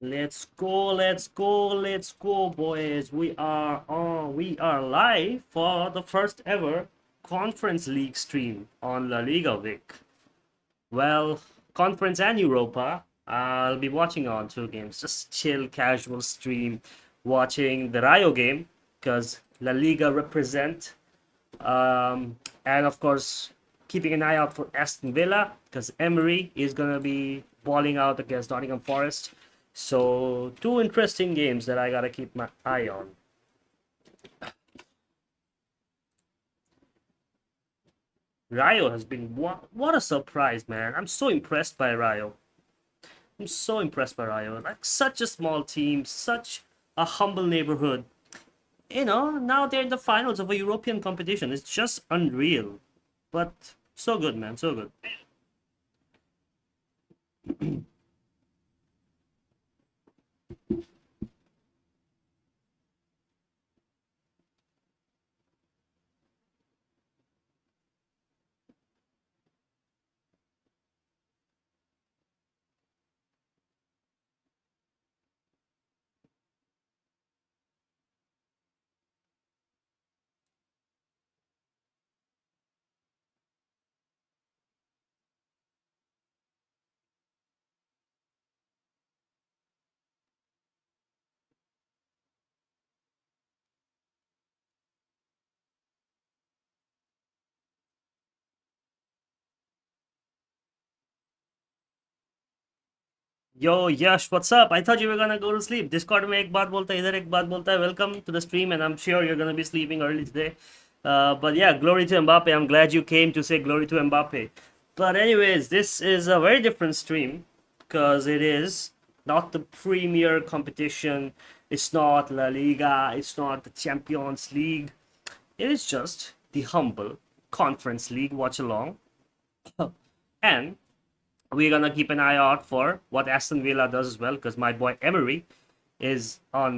Let's go, let's go, let's go, boys. We are on, we are live for the first ever Conference League stream on La Liga Vic. Well, Conference and Europa, I'll be watching on two games. Just chill, casual stream, watching the Rayo game because La Liga represent, and of course keeping an eye out for Aston Villa because Emery is gonna be balling out against Nottingham Forest. So two interesting games that I gotta keep my eye on. Rayo has been what a surprise, man. I'm so impressed by Rayo. I'm so impressed by Rayo. Like such a small team, such a humble neighborhood. Now they're in the finals of a European competition. It's just unreal. But so good, man, so good. Yo, Yash, what's up? I thought you were gonna go to sleep. Discord में एक बात बोलता है, इधर एक बात बोलता है. Welcome to the stream, and I'm sure you're gonna be sleeping early today. But yeah, glory to Mbappe. I'm glad you came to say glory to Mbappe. But anyways, this is a very different stream because it is not the premier competition. It's not La Liga. It's not the Champions League. It is just the humble Conference League watch along. And we're gonna keep an eye out for what Aston Villa does as well, because my boy Emery is on.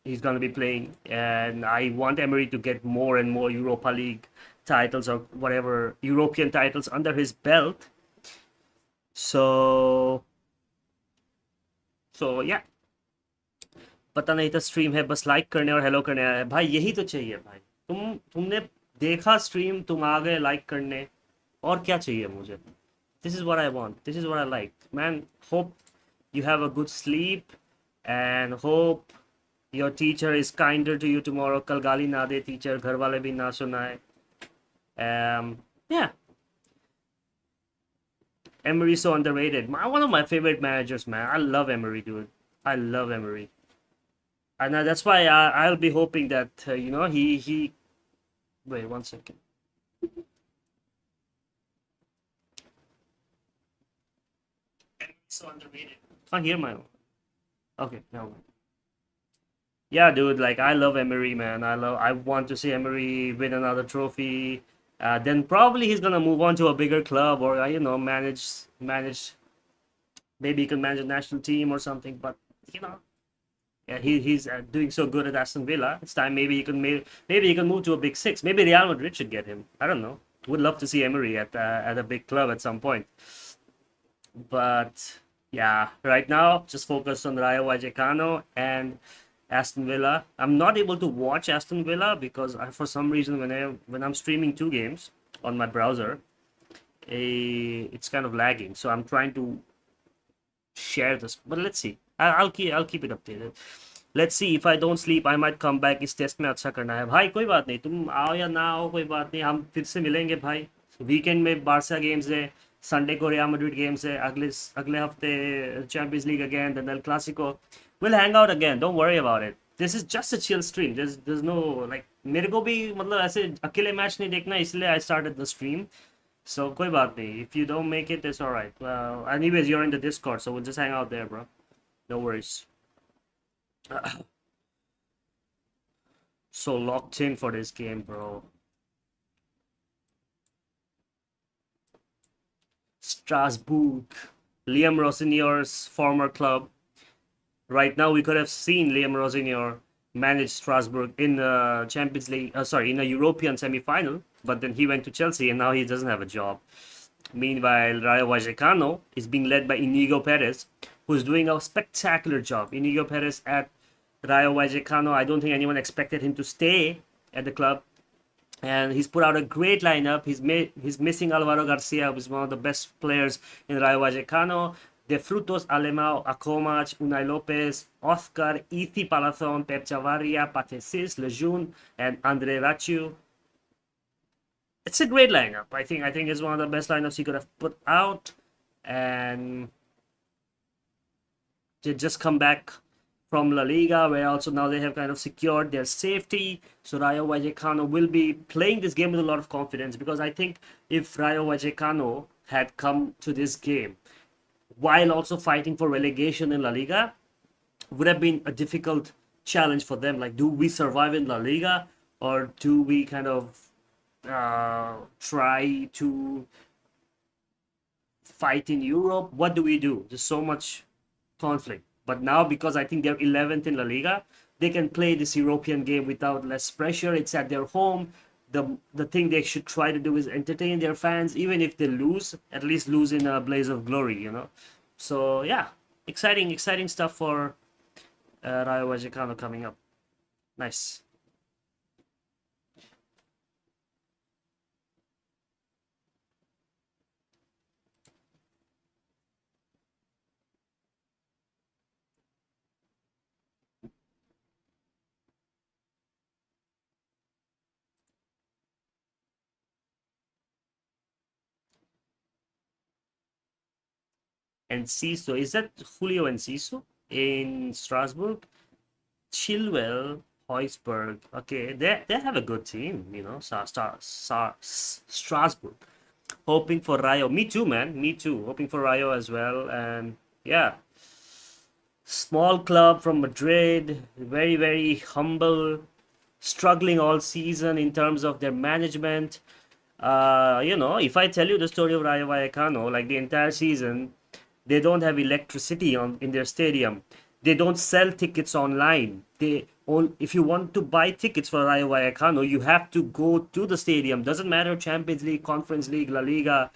He's gonna be playing, and I want Emery to get more and more Europa League titles or whatever European titles under his belt. So, so yeah. पता नहीं था stream है, बस like करने और hello करने आया है भाई. यही तो चाहिए भाई. तुमने देखा स्ट्रीम, तुम आ गए लाइक करने. और क्या चाहिए मुझे? This is what I want. This is what I like. Man, hope you have a good sleep and hope your teacher is kinder to you tomorrow. कल गाली ना दे teacher, घर वाले भी ना सुनाए. Yeah, Emery so underrated. One of my favorite managers, man. I love Emery, dude. I love Emery, and that's why I'll be hoping that he. Wait 1 second. Emery so underrated. Can't hear my own. Okay, now. Yeah, dude, like I love Emery, man. I want to see Emery win another trophy. Then probably he's gonna move on to a bigger club or manage. Maybe he can manage a national team or something. But you know, yeah, he's doing so good at Aston Villa. It's time maybe he can move to a big six. Maybe Real Madrid should get him. I don't know. Would love to see Emery at a big club at some point. But yeah, right now just focus on Rayo Vallecano and Aston Villa. I'm not able to watch Aston Villa because for some reason when I'm streaming two games on my browser, it's kind of lagging. So I'm trying to share this, but let's see. I'll keep it updated. Let's see. If I don't sleep, I might come back. इस test में अच्छा करना है भाई. कोई बात नहीं, तुम आओ या ना आओ कोई बात नहीं, हम फिर से मिलेंगे भाई. वीकेंड में बारसा गेम्स है, संडे को रियल मैड्रिड गेम्स है, अगले अगले हफ्ते Champions League again, then El Clasico. We'll hang out again. Don't worry about it. This is just a chill stream. There's no like मेरे को भी मतलब ऐसे अकेले मैच नहीं देखना, इसलिए I started the stream. So कोई बात नहीं. If you don't make it, it's alright. Well, anyways, you're in the Discord, so we'll just hang out there, bro. No worries. So locked in for this game, bro. Strasbourg, Liam Rossinior's former club. Right now, we could have seen Liam Rossinior manage Strasbourg in the Champions League, in a European semi-final, but then he went to Chelsea and now he doesn't have a job. Meanwhile, Rayo Vallecano is being led by Inigo Perez, who's doing a spectacular job. Inigo Perez at Rayo Vallecano, I don't think anyone expected him to stay at the club. And he's put out a great lineup. He's missing Alvaro Garcia, who's one of the best players in Rayo Vallecano. De Frutos, Alemão, Acomach, Unai Lopez, Oscar, Ithi Palazon, Pep Chavaria, Patesis, Lejeune, and Andre Raciu. It's a great lineup. I think it's one of the best lineups he could have put out. And they just come back from La Liga, where also now they have kind of secured their safety. So Rayo Vallecano will be playing this game with a lot of confidence, because I think if Rayo Vallecano had come to this game while also fighting for relegation in La Liga, would have been a difficult challenge for them. Like, do we survive in La Liga, or do we kind of try to fight in Europe? What do we do? There's so much conflict. But now, because I think they're 11th in La Liga, they can play this European game without less pressure. It's at their home. The thing they should try to do is entertain their fans, even if they lose, at least lose in a blaze of glory, you know. So yeah, exciting stuff for Rayo Vallecano coming up. Nice. Enciso. Is that Julio Enciso in Strasbourg? Chilwell, Heusberg. Okay, they have a good team, you know. Strasbourg. Hoping for Rayo. Me too, man. Me too. Hoping for Rayo as well. And yeah, small club from Madrid. Very, very humble. Struggling all season in terms of their management. You know, if I tell you the story of Rayo Vallecano, like the entire season, they don't have electricity on in their stadium. They don't sell tickets online. If you want to buy tickets for Rayo Vallecano, you have to go to the stadium. Doesn't matter Champions League, Conference League, La Liga.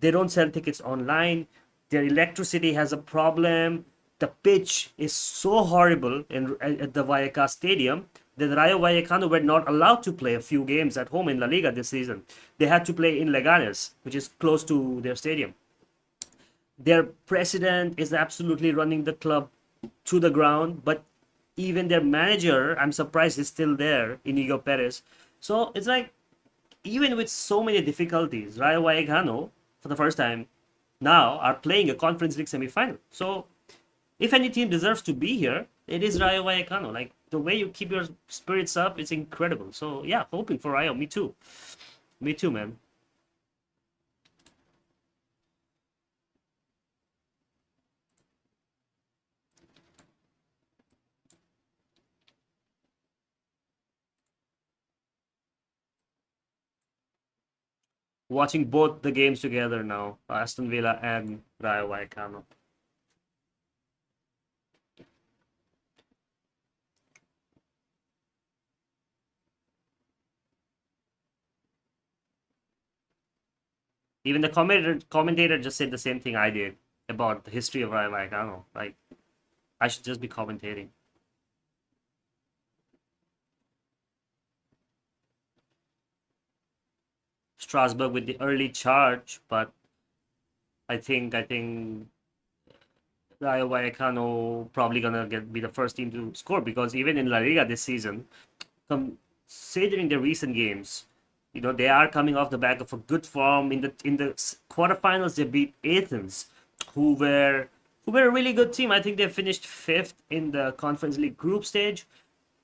They don't sell tickets online. Their electricity has a problem. The pitch is so horrible at the Vallecas Stadium that Rayo Vallecano were not allowed to play a few games at home in La Liga this season. They had to play in Leganes, which is close to their stadium. Their president is absolutely running the club to the ground, but even their manager, I'm surprised, is still there, Inigo Perez. So it's like, even with so many difficulties, Rayo Vallecano, for the first time now, are playing a Conference League semi-final. So if any team deserves to be here, it is Rayo Vallecano. Like, the way you keep your spirits up is incredible. So yeah, hoping for Rayo. Me too. Me too, man. Watching both the games together now, Aston Villa and Rayo Vallecano. Even the commentator just said the same thing I did about the history of Rayo Vallecano. Like, I should just be commentating. Strasbourg with the early charge, but I think Rayo Vallecano probably gonna be the first team to score, because even in La Liga this season, considering the recent games, you know, they are coming off the back of a good form. In the quarterfinals, they beat Athens, who were a really good team. I think they finished fifth in the Conference League group stage,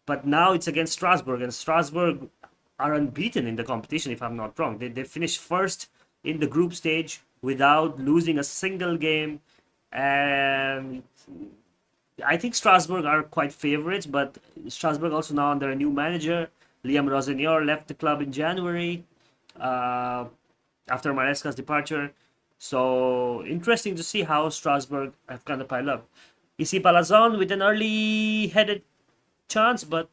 but now it's against Strasbourg, and Strasbourg are unbeaten in the competition, if I'm not wrong. They finished first in the group stage without losing a single game, and I think Strasbourg are quite favorites, but Strasbourg also now under a new manager. Liam Rosenior left the club in January uh, after Maresca's departure. So interesting to see how Strasbourg have kind of piled up. Isi Palazon with an early headed chance, but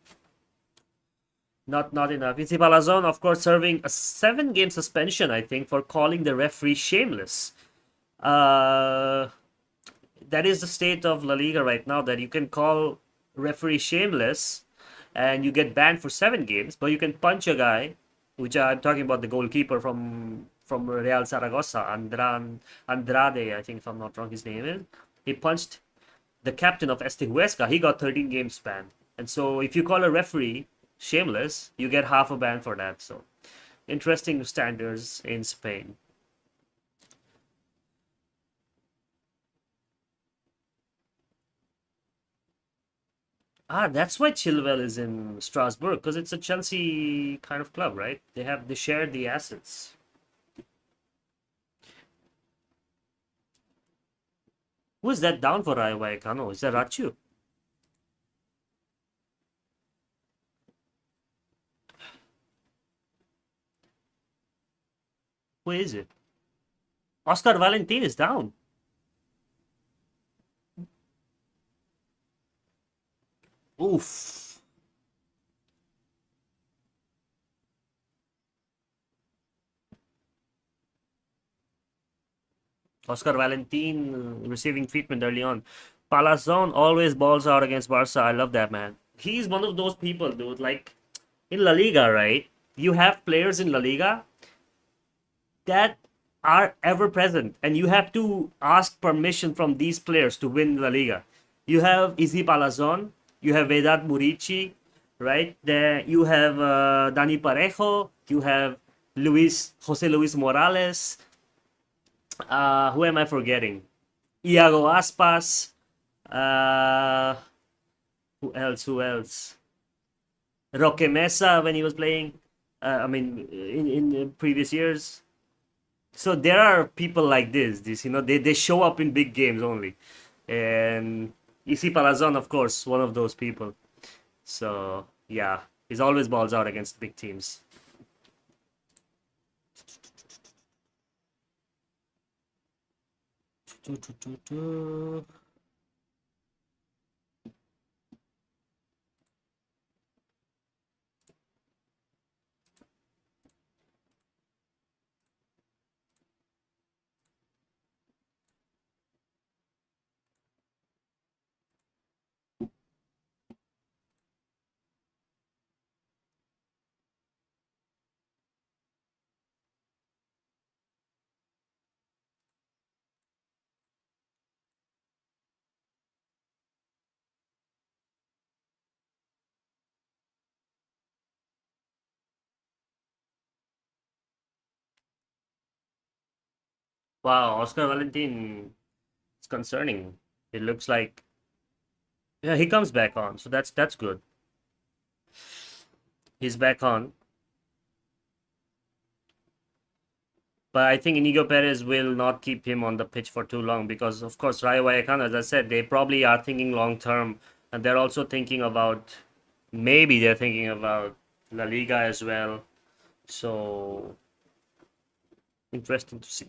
not enough. Isi Palazon, of course, serving a 7-game suspension, I think, for calling the referee shameless. Uh, that is the state of La Liga right now, that you can call referee shameless and you get banned for 7 games, but you can punch a guy, which I'm talking about the goalkeeper from Real Zaragoza, Andrade, I think, if I'm not wrong, his name is. He punched the captain of Este Huesca. He got 13 games ban. And so if you call a referee shameless, you get half a ban for that. So interesting standards in Spain. That's why Chilwell is in Strasbourg, because it's a Chelsea kind of club, right? They share the assets. Who is that down for Rayo Vallecano? Is that Rachu? Who is it? Oscar Valentin is down. Oof. Oscar Valentin receiving treatment early on. Palazon always balls out against Barca. I love that man. He's one of those people, dude. Like in La Liga, right? You have players in La Liga that are ever present, and you have to ask permission from these players to win La Liga. You have Izzy Palazon, you have Vedat Murici, right? There you have Dani Parejo, you have Jose Luis Morales. Who am I forgetting? Iago Aspas. Uh, who else? Who else? Roque Mesa when he was playing. I mean, in the previous years. So there are people like this, they show up in big games only. And Isi Palazon, of course, one of those people. So yeah, he's always balls out against big teams. Wow, Oscar Valentin, it's concerning. It looks like, yeah, he comes back on, so that's good. He's back on. But I think Inigo Perez will not keep him on the pitch for too long because, of course, Rayo Vallecano, as I said, they probably are thinking long term, and they're also thinking about, maybe they're thinking about La Liga as well. So interesting to see.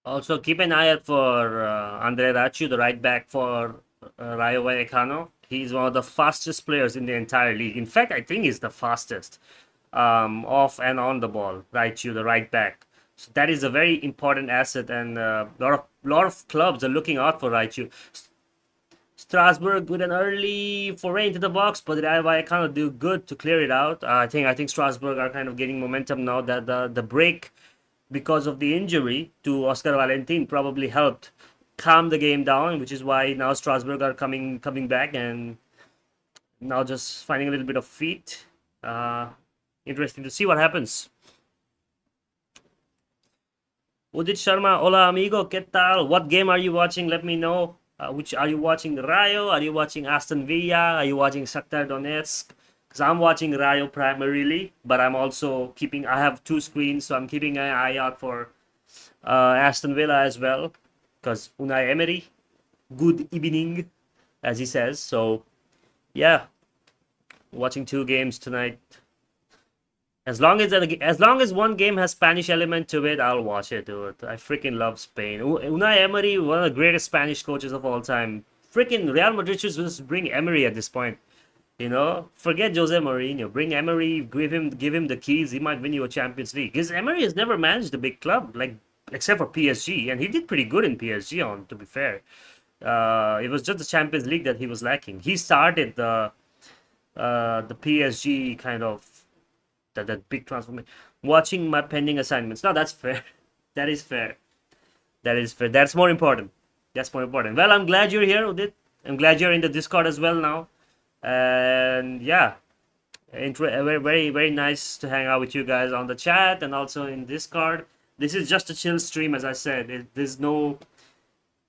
Also, keep an eye out for Andre Rachu, the right back for Rayo Vallecano. He's one of the fastest players in the entire league. In fact, I think he's the fastest off and on the ball. Rachu, the right back. So that is a very important asset, and a lot of clubs are looking out for Raichu. Strasbourg with an early foray into the box, but Rayo Vallecano do good to clear it out. I think Strasbourg are kind of getting momentum now that the break because of the injury to Oscar Valentin probably helped calm the game down, which is why now Strasbourg are coming back and now just finding a little bit of feet. Uh, Interesting to see what happens. Udit Sharma, hola amigo, ¿qué tal? What game are you watching? Let me know. Which are you watching? Rayo? Are you watching Aston Villa? Are you watching Shakhtar Donetsk? Because I'm watching Rayo primarily, but I'm also keeping. I have two screens, so I'm keeping an eye out for Aston Villa as well. Because Unai Emery, good evening, as he says. So yeah, watching two games tonight. As long as one game has Spanish element to it, I'll watch it, dude. I freaking love Spain. Unai Emery, one of the greatest Spanish coaches of all time. Freaking Real Madrid should just bring Emery at this point. Forget Jose Mourinho. Bring Emery, give him the keys. He might win you a Champions League. Because Emery has never managed a big club, like except for PSG, and he did pretty good in PSG. On to be fair, it was just the Champions League that he was lacking. He started the PSG kind of that big transformation. Watching my pending assignments. No, that's fair. That is fair. That is fair. That's more important. That's more important. Well, I'm glad you're here, Udit. I'm glad you're in the Discord as well now. And yeah, very, very, very nice to hang out with you guys on the chat and also in Discord. This is just a chill stream, as I said. There's no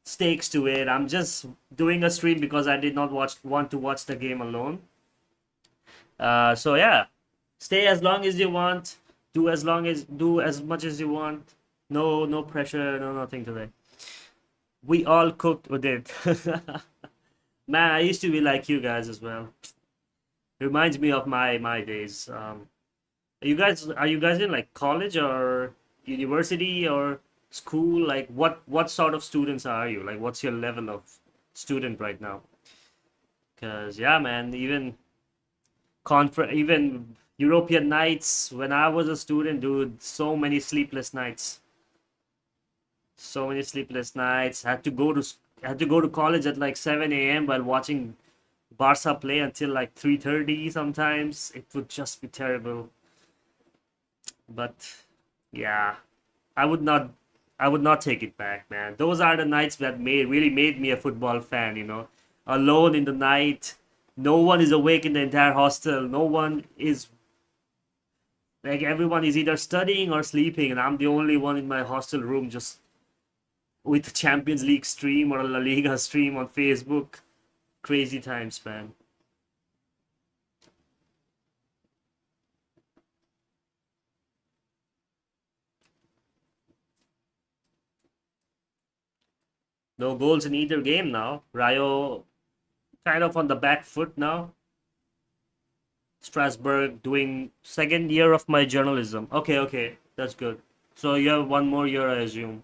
stakes to it. I'm just doing a stream because I did not want to watch the game alone. So yeah, stay as long as you want. Do as much as you want. No pressure. No nothing today. We all cooked with it. Man, I used to be like you guys as well. Reminds me of my days. Are you guys in like college or university or school? Like what sort of students are you? Like what's your level of student right now? Cause yeah, man, even European nights when I was a student, dude, so many sleepless nights. So many sleepless nights. Had to go to college at like 7 a.m. while watching Barca play until like 3:30 sometimes. It would just be terrible. But yeah, I would not I would not take it back, man. Those are the nights that really made me a football fan, you know. Alone in the night, no one is awake in the entire hostel. No one is like everyone is either studying or sleeping, and I'm the only one in my hostel room just with Champions League stream or a La Liga stream on Facebook. Crazy times, man. No goals in either game now. Rayo kind of on the back foot now. Strasbourg doing second year of my journalism. Okay, okay, that's good. So you have one more year, I assume.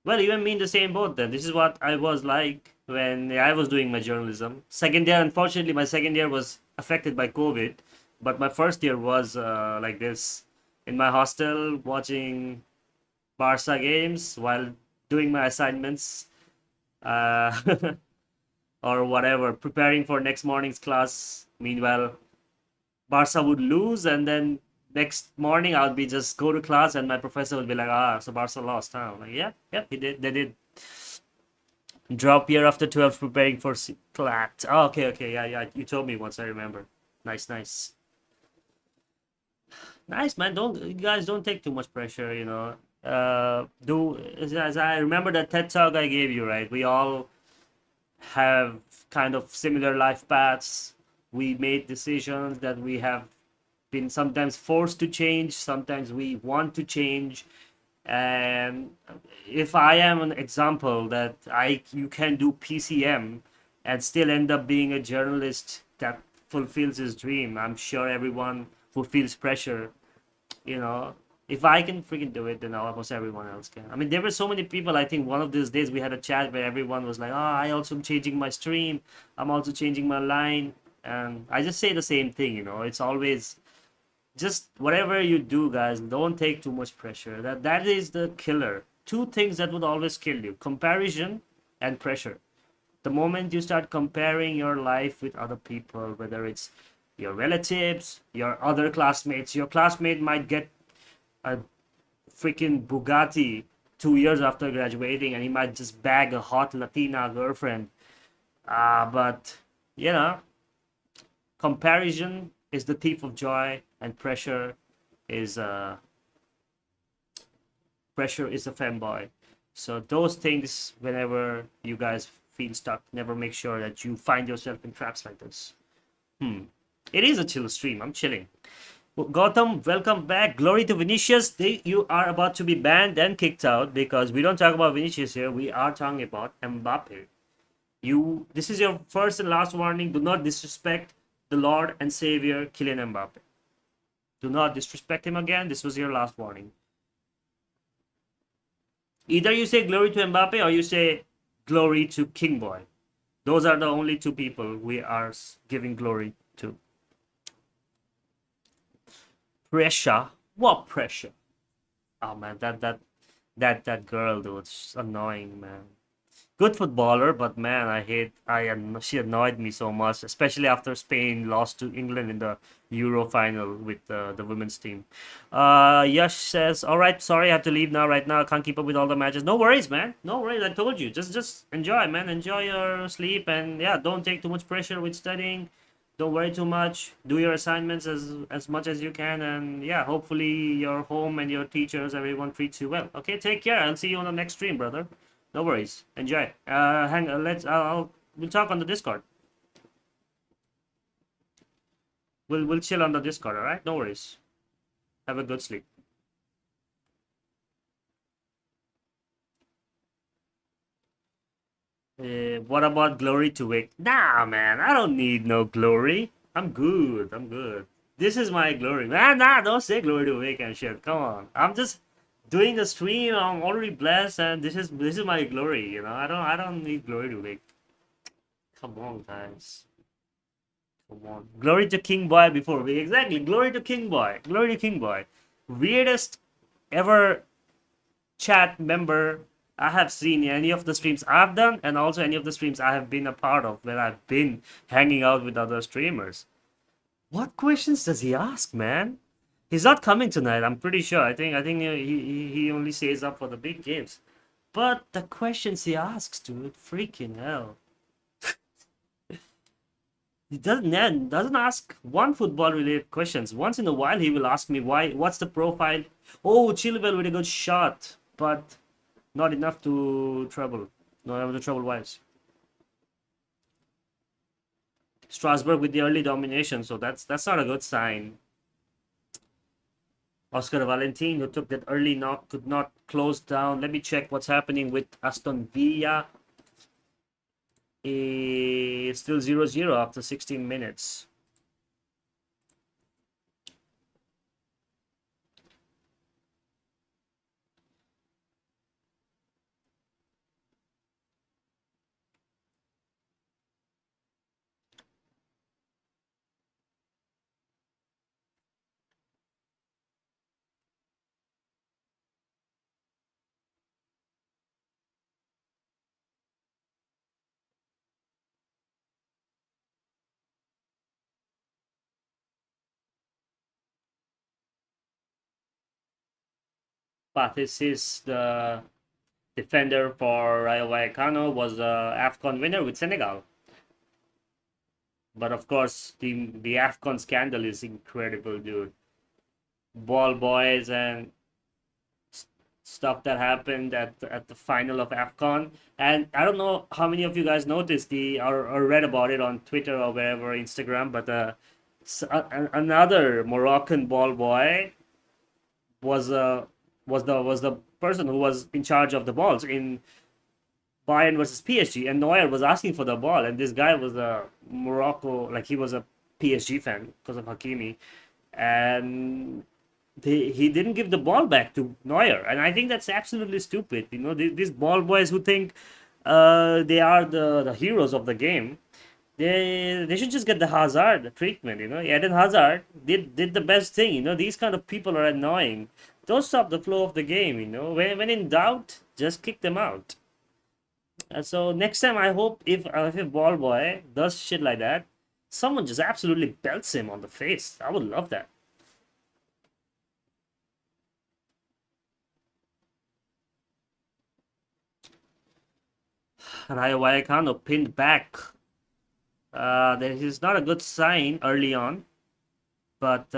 Well, you and me in the same boat then. This is what I was like when I was doing my journalism. Second year, unfortunately, my second year was affected by COVID, but my first year was like this in my hostel watching Barca games while doing my assignments uh, or whatever, preparing for next morning's class. Meanwhile, Barca would lose, and then next morning I would be just go to class, and my professor would be like, "Ah, so Barca lost, huh?" I'm like, yeah, yeah, he did. They did. Drop year after 12, preparing for CLAT. Oh, okay, okay, yeah, yeah. You told me once. I remember. Nice, nice, nice, man. Don't you guys don't take too much pressure, you know. Do as I remember that TED talk I gave you, right? We all have kind of similar life paths. We made decisions that we have been sometimes forced to change, sometimes we want to change. And if I am an example that I you can do PCM and still end up being a journalist that fulfills his dream, I'm sure everyone who feels pressure, you know, if I can freaking do it, then almost everyone else can. I mean, there were so many people. I think one of these days we had a chat where everyone was like, "Oh, I also am changing my stream. I'm also changing my line." And I just say the same thing, you know. It's always just whatever you do, guys. Don't take too much pressure. That is the killer. Two things that would always kill you: comparison and pressure. The moment you start comparing your life with other people, whether it's your relatives, your other classmates, your classmate might get a freaking Bugatti 2 years after graduating, and he might just bag a hot Latina girlfriend. But you know, comparison is the thief of joy, and is uh, pressure is a femboy. So those things, whenever you guys feel stuck, never make sure that you find yourself in traps like this. It is a chill stream. I'm chilling. Gotham, welcome back. Glory to Vinicius. You are about to be banned and kicked out because we don't talk about Vinicius here. We are talking about Mbappe. This is your first and last warning. Do not disrespect the Lord and Savior, Kylian Mbappe. Do not disrespect him again. This was your last warning. Either you say glory to Mbappe or you say glory to King Boy. Those are the only two people we are giving glory to. Pressure? What pressure? Oh man, that girl, dude, she's annoying, man. Good footballer, but man, she annoyed me so much, especially after Spain lost to England in the Euro final with the women's team. Yash says, "All right, sorry, I have to leave now. Right now, I can't keep up with all the matches. No worries, man. No worries. I told you, just enjoy, man. Enjoy your sleep, and yeah, don't take too much pressure with studying. Don't worry too much. Do your assignments as much as you can, and yeah, hopefully your home and your teachers, everyone treats you well. Okay, take care. I'll see you on the next stream, brother. No worries. Enjoy. Hang. We'll talk on the Discord. We'll chill on the Discord. All right. No worries. Have a good sleep." What about glory to wake? Nah, man. I don't need no glory. I'm good. I'm good. This is my glory, man. Nah, don't say glory to wake and shit. Come on. I'm just doing a stream. I'm already blessed, and this is my glory. You know. I don't need glory to wake. Come on, guys. Come on. Glory to King Boy before we exactly. Glory to King Boy. Glory to King Boy. Weirdest ever chat member I have seen any of the streams I've done, and also any of the streams I have been a part of where I've been hanging out with other streamers. What questions does he ask, man? He's not coming tonight. I'm pretty sure. I think he only stays up for the big games. But the questions he asks, dude, freaking hell. He doesn't ask one football related questions. Once in a while, he will ask me what's the profile. Oh, Chilwell with a good shot, but not enough to trouble. Not enough to trouble wise. Strasbourg with the early domination, so that's not a good sign. Oscar Valentin, who took that early knock, could not close down. Let me check what's happening with Aston Villa. It's still 0-0 after 16 minutes. Pathis, the defender for Rayo Vallecano, was a AFCON winner with Senegal. But of course, the AFCON scandal is incredible, dude. Ball boys and stuff that happened at the final of AFCON. And I don't know how many of you guys noticed or read about it on Twitter or wherever, Instagram, but another Moroccan ball boy was the person who was in charge of the balls in Bayern versus PSG, and Neuer was asking for the ball, and this guy was a Morocco, like he was a PSG fan because of Hakimi, and he didn't give the ball back to Neuer, and I think that's absolutely stupid. You know, these ball boys who think they are the heroes of the game, they should just get the Hazard treatment. You know, Eden Hazard did the best thing. You know, these kind of people are annoying. Don't stop the flow of the game. You know, when in doubt, just kick them out. So next time, I hope if a ball boy does shit like that, someone just absolutely belts him on the face. I would love that. Rayo Vallecano pinned back. This is not a good sign early on, but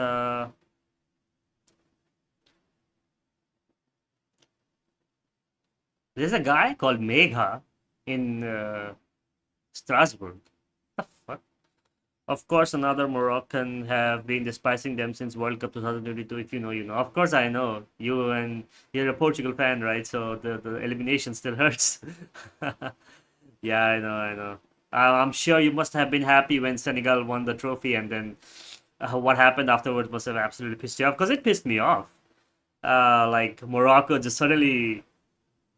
there's a guy called Megha in Strasbourg. The fuck? Of course, another Moroccan have been despising them since World Cup 2022. If you know, you know. Of course, I know. You're a Portugal fan, right? So the elimination still hurts. Yeah, I know, I know. I'm sure you must have been happy when Senegal won the trophy, and then what happened afterwards must have absolutely pissed you off. Because it pissed me off. Like Morocco just suddenly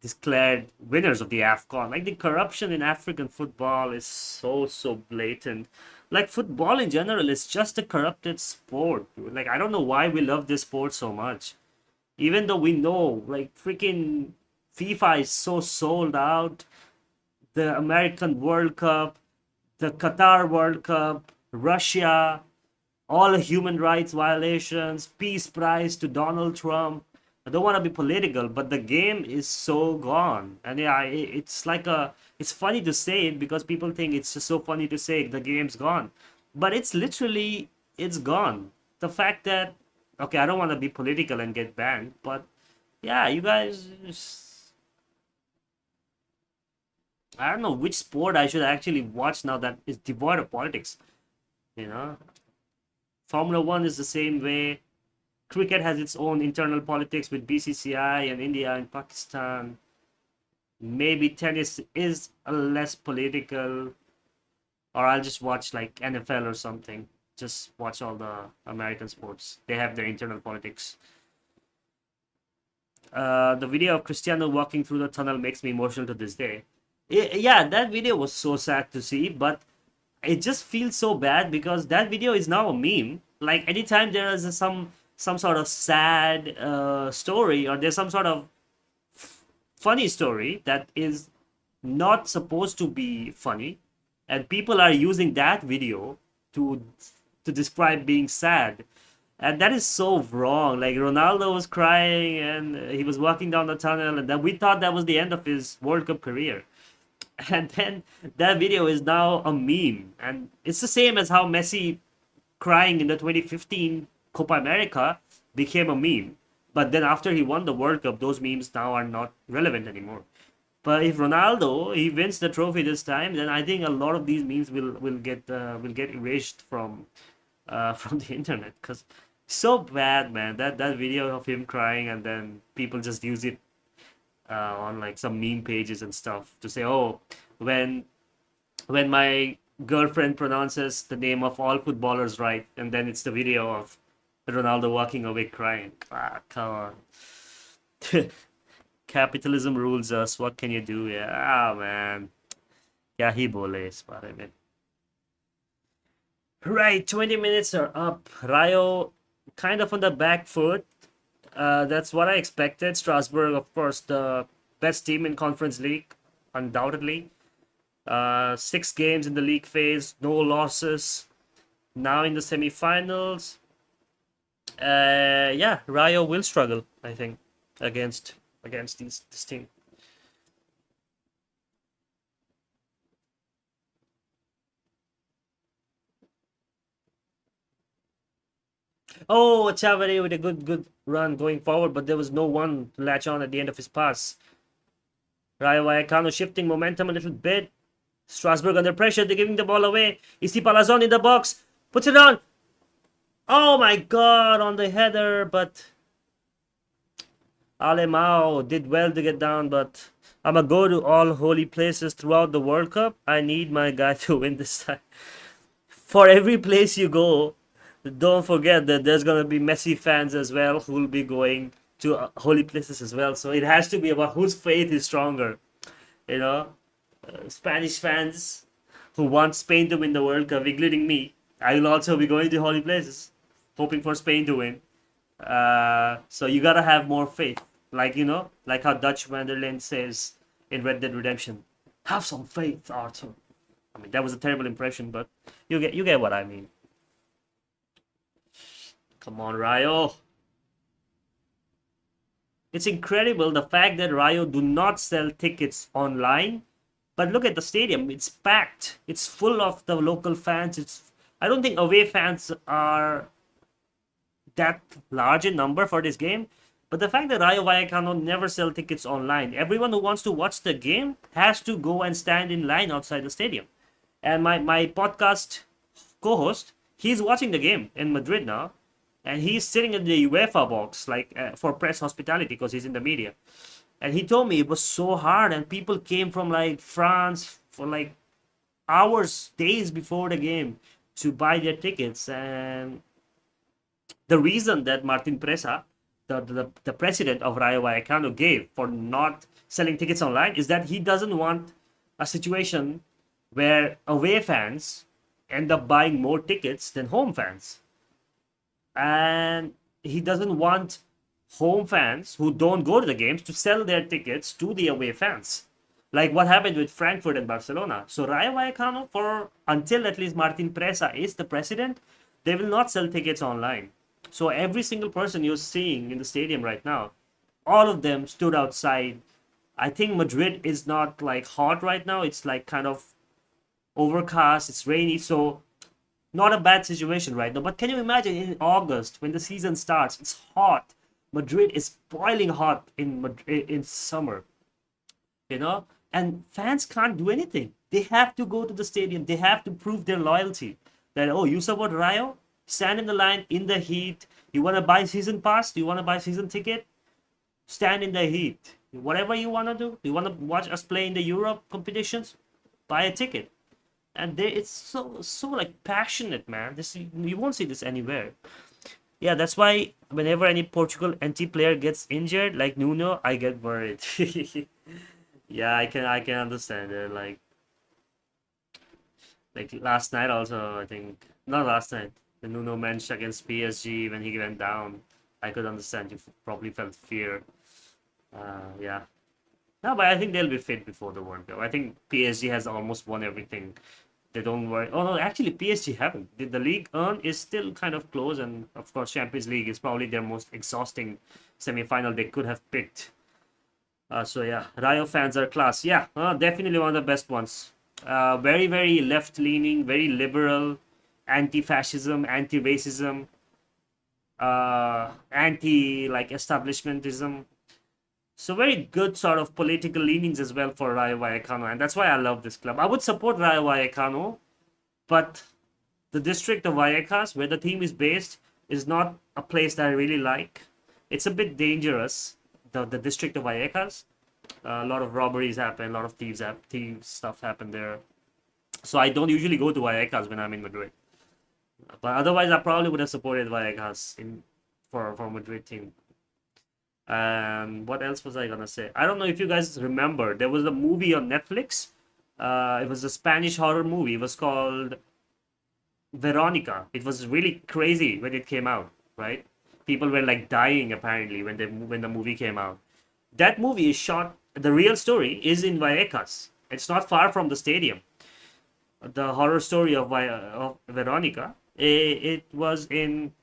declared winners of the AFCON. Like the corruption in African football is so blatant. Like football in general is just a corrupted sport, dude. Like I don't know why we love this sport so much. Even though we know like freaking FIFA is so sold out, the American World Cup, the Qatar World Cup, Russia, all the human rights violations, peace prize to Donald Trump. I don't want to be political, but the game is so gone. And yeah, it's like it's funny to say it because people think it's just so funny to say the game's gone. But it's literally, it's gone. The fact that, okay, I don't want to be political and get banned, but yeah, you guys, I don't know which sport I should actually watch now that is devoid of politics, you know? Formula One is the same way. Cricket has its own internal politics with BCCI and India and Pakistan. Maybe tennis is a less political, or I'll just watch like NFL or something. Just watch all the American sports. They have their internal politics. The video of Cristiano walking through the tunnel makes me emotional to this day. Yeah, that video was so sad to see, but it just feels so bad because that video is now a meme. Like anytime there is some sort of sad story or there's some sort of funny story that is not supposed to be funny, and people are using that video to describe being sad, and that is so wrong. Like Ronaldo was crying and he was walking down the tunnel, and that we thought that was the end of his World Cup career. And then that video is now a meme, and it's the same as how Messi crying in the 2015 Copa America became a meme. But then after he won the World Cup, those memes now are not relevant anymore. But if Ronaldo he wins the trophy this time, then I think a lot of these memes will get erased from from the internet, because so bad, man. That video of him crying, and then people just use it on like some meme pages and stuff to say, oh, when my girlfriend pronounces the name of all footballers right, and then it's the video of Ronaldo walking away crying. Ah, come on. Capitalism rules us. What can you do? Yeah, ah, man. क्या ही बोले इस बारे में. Right, 20 minutes are up. Rayo kind of on the back foot. That's what I expected. Strasbourg, of course, the best team in Conference League, undoubtedly. 6 games in the league phase, no losses. Now in the semi-finals, yeah, Rayo will struggle, I think, against this team. Oh, Chavare with a good run going forward, but there was no one to latch on at the end of his pass. Rayo Vallecano shifting momentum a little bit. Strasbourg under pressure, they're giving the ball away. Isi Palazon in the box, puts it on. Oh my god, on the header, but Alemao did well to get down, but I'm gonna go to all holy places throughout the World Cup. I need my guy to win this time. For every place you go, don't forget that there's gonna be Messi fans as well who will be going to holy places as well. So it has to be about whose faith is stronger. You know, Spanish fans who want Spain to win the World Cup, including me. I will also be going to holy places, hoping for Spain to win. So you gotta have more faith, like like how Dutch Vanderland says in Red Dead Redemption. Have some faith, Arthur. I mean, that was a terrible impression, but you get what I mean. Come on, Rayo. It's incredible the fact that Rayo do not sell tickets online, but look at the stadium. It's packed. It's full of the local fans. I don't think away fans are that large in number for this game. But the fact that Rayo Vallecano never sell tickets online, everyone who wants to watch the game has to go and stand in line outside the stadium. And my podcast co-host, he's watching the game in Madrid now, and he's sitting in the UEFA box, like for press hospitality, because he's in the media. And he told me it was so hard, and people came from like France for like hours, days before the game to buy their tickets. And the reason that Martin Presa, the president of Rayo Vallecano, gave for not selling tickets online is that he doesn't want a situation where away fans end up buying more tickets than home fans. And he doesn't want home fans who don't go to the games to sell their tickets to the away fans, like what happened with Frankfurt and Barcelona. So Rayo Vallecano, for until at least Martin Presa is the president, they will not sell tickets online. So every single person you're seeing in the stadium right now, all of them stood outside. I think Madrid is not like hot right now. It's like kind of overcast. It's rainy, so not a bad situation right now. But can you imagine in August when the season starts? It's hot. Madrid is boiling hot in summer, and fans can't do anything. They have to go to the stadium. They have to prove their loyalty. That, oh, you support Rayo? Stand in the line in the heat. You want to buy season pass? Do you want to buy season ticket? Stand in the heat. Whatever you want to do. You want to watch us play in the Europe competitions? Buy a ticket. And it's so like passionate, man. This, you won't see this anywhere. Yeah, that's why whenever any Portugal NT player gets injured, like Nuno, I get worried. Yeah, I can understand it. Like last night also, I think not last night. The Nuno match against PSG when he went down, I could understand you probably felt fear. Yeah. No, but I think they'll be fit before the World Cup. I think PSG has almost won everything. They don't worry. Oh no, actually PSG haven't. The league earn is still kind of close, and of course Champions League is probably their most exhausting semi-final they could have picked. So yeah, Rayo fans are class. Yeah, definitely one of the best ones. Very very left-leaning, very liberal, anti-fascism, anti-racism, anti like establishmentism. So very good sort of political leanings as well for Rayo Vallecano, and that's why I love this club. I would support Rayo Vallecano, but the district of Vallecas, where the team is based, is not a place that I really like. It's a bit dangerous. The district of Vallecas, a lot of robberies happen, a lot of thieves stuff happen there. So I don't usually go to Vallecas when I'm in Madrid. But otherwise, I probably would have supported Vallecas in for Madrid team. What else was I gonna say? I don't know if you guys remember. There was a movie on Netflix. It was a Spanish horror movie. It was called Veronica. It was really crazy when it came out, right? People were like dying apparently when the movie came out. That movie is shot. The real story is in Vallecas. It's not far from the stadium. The horror story of Veronica. It was in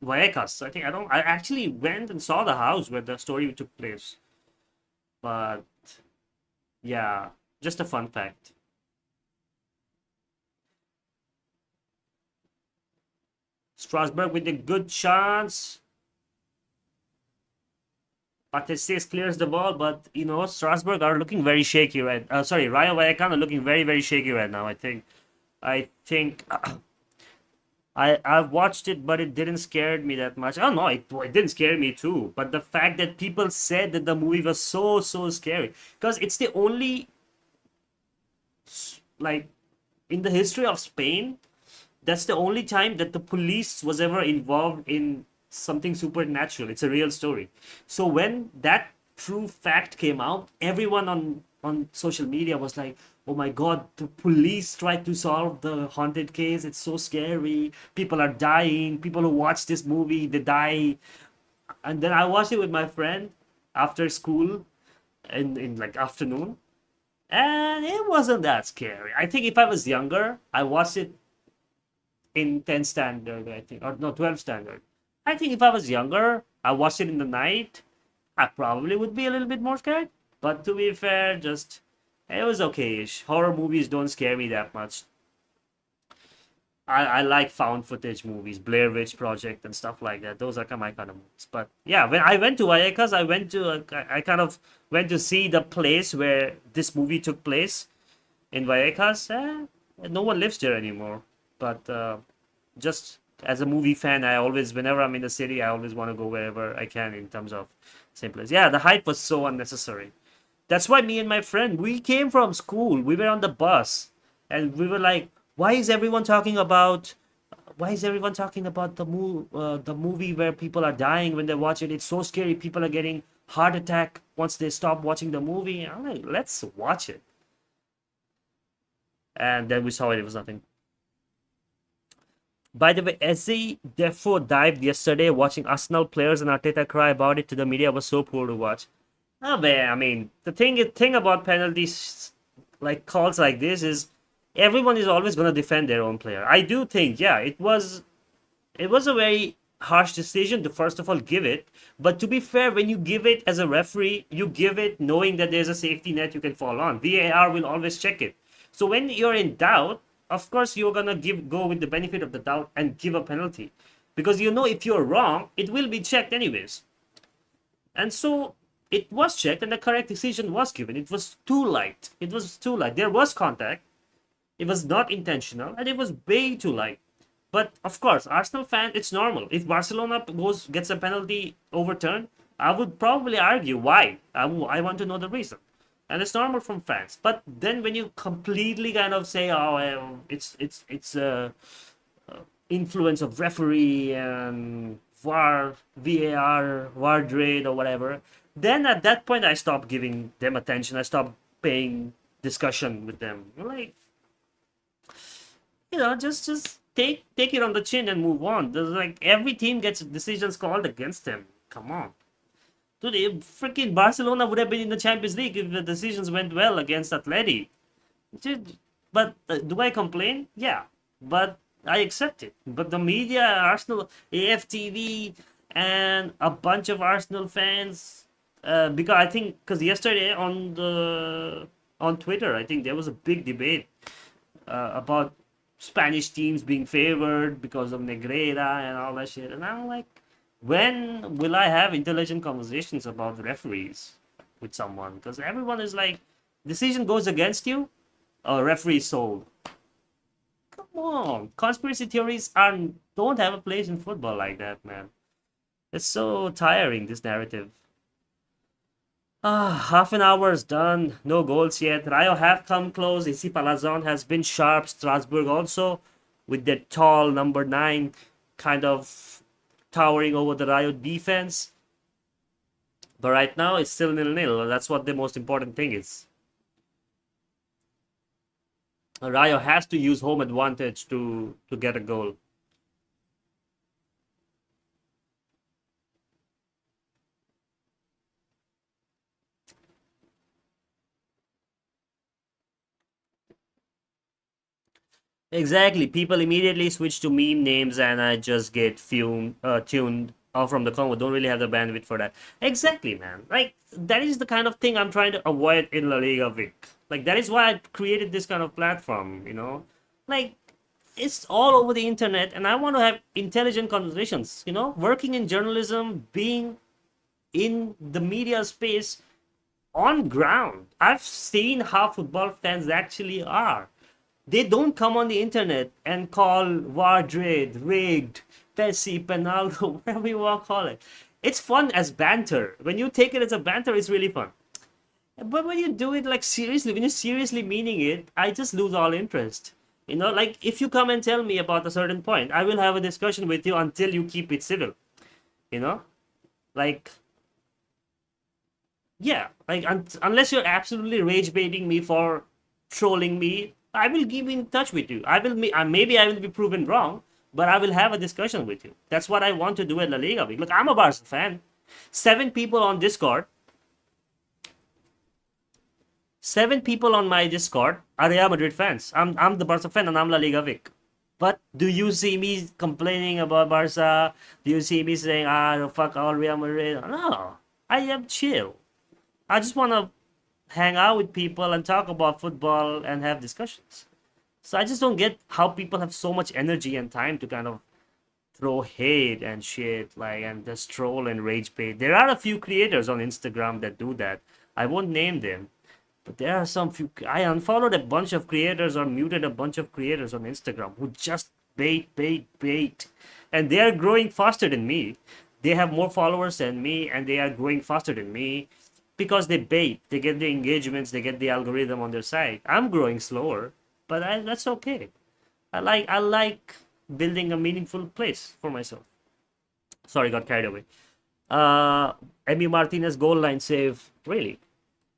Vallecas. I think I don't. I actually went and saw the house where the story took place. But yeah, just a fun fact. Strasbourg with a good chance. Perez clears the ball, but you know Strasbourg are looking very shaky right. Sorry, Rayo Vallecano looking very very shaky right now. I think I've watched it, but it didn't scare me that much. Oh no, it didn't scare me too. But the fact that people said that the movie was so scary because it's the only like in the history of Spain, that's the only time that the police was ever involved in something supernatural. It's a real story. So when that true fact came out, everyone on social media was like, "Oh my God, the police tried to solve the haunted case. It's so scary. People are dying. People who watch this movie, they die." And then I watched it with my friend after school in like afternoon, and it wasn't that scary. I think if I was younger, I watched it in 10 standard, I think, or no, 12 standard. I think if I was younger, I watched it in the night, I probably would be a little bit more scared. But to be fair, just it was okay-ish. Horror movies don't scare me that much. I like found footage movies, Blair Witch Project and stuff like that. Those are my kind of movies. But yeah, when I went to Vallecas, I kind of went to see the place where this movie took place in Vallecas. No one lives there anymore. But just as a movie fan, I always, whenever I'm in the city, I always want to go wherever I can in terms of same place. Yeah, the hype was so unnecessary. That's why me and my friend, we came from school. We were on the bus, and we were like, "Why is everyone talking about? Why is everyone talking about the movie where people are dying when they watch it? It's so scary. People are getting heart attack once they stop watching the movie." I'm like, "Let's watch it." And then we saw it. It was nothing. By the way, Eze Defo dived yesterday watching Arsenal players and Arteta cry about it to the media was so poor to watch. Oh man, I mean, thing about penalties like calls like this is everyone is always gonna defend their own player. I do think, yeah, it was a very harsh decision to first of all give it, but to be fair, when you give it as a referee, you give it knowing that there's a safety net you can fall on. VAR will always check it. So when you're in doubt, of course you're gonna go with the benefit of the doubt and give a penalty. Because you know if you're wrong, it will be checked anyways. And so it was checked and the correct decision was given. It was too light. It was too light. There was contact. It was not intentional and it was way too light. But of course, Arsenal fan, it's normal. If Barcelona gets a penalty overturned, I would probably argue why. I want to know the reason, and it's normal from fans. But then when you completely kind of say, "Oh, it's influence of referee and VAR, VAR grade or whatever," then at that point I stop giving them attention. I stop paying discussion with them. Like, just take it on the chin and move on. There's like every team gets decisions called against them. Come on. Today, freaking Barcelona would have been in the Champions League if the decisions went well against Atleti. But do I complain? Yeah, but I accept it. But the media, Arsenal, AFTV, and a bunch of Arsenal fans, because I think because yesterday on Twitter, I think there was a big debate about Spanish teams being favored because of Negreira and all that shit. And I'm like, when will I have intelligent conversations about referees with someone? Because everyone is like, decision goes against you, referee sold. Come on, conspiracy theories are don't have a place in football like that, man. It's so tiring, this narrative. Half an hour is done. No goals yet. Rayo have come close. Isi Palazon has been sharp. Strasbourg also with their tall number 9 kind of towering over the Rayo defense. But right now it's still 0-0. That's what the most important thing is. Rayo has to use home advantage to get a goal. Exactly. People immediately switch to meme names, and I just get tuned off from the combo. Don't really have the bandwidth for that. Exactly, man. Like that is the kind of thing I'm trying to avoid in La Liga Vic. Like that is why I created this kind of platform. Like it's all over the internet, and I want to have intelligent conversations. Working in journalism, being in the media space on ground. I've seen how football fans actually are. They don't come on the internet and call Wardred, rigged, Pessi, Penaldo, whatever you want to call it. It's fun as banter. When you take it as a banter, it's really fun. But when you do it like seriously, when you're seriously meaning it, I just lose all interest. Like if you come and tell me about a certain point, I will have a discussion with you until you keep it civil. You know? Like, yeah, like unless you're absolutely rage baiting me for trolling me, I will keep in touch with you. Maybe I will be proven wrong, but I will have a discussion with you. That's what I want to do at La Liga Week. Look, I'm a Barca fan. 7 people on Discord. 7 people on my Discord are Real Madrid fans. I'm the Barca fan and I'm La Liga Vic. But do you see me complaining about Barca? Do you see me saying, fuck all Real Madrid? No, I am chill. I just want to hang out with people and talk about football and have discussions. So I just don't get how people have so much energy and time to kind of throw hate and shit, like, and just troll and rage bait. There are a few creators on Instagram that do that. I won't name them, but there are some few. I unfollowed a bunch of creators or muted a bunch of creators on Instagram who just bait, and they are growing faster than me. They have more followers than me, and they are growing faster than me because they bait. They get the engagements. They get the algorithm on their side. I'm growing slower, but that's okay. I like building a meaningful place for myself. Sorry, got carried away. Emi Martinez goal line save. Really?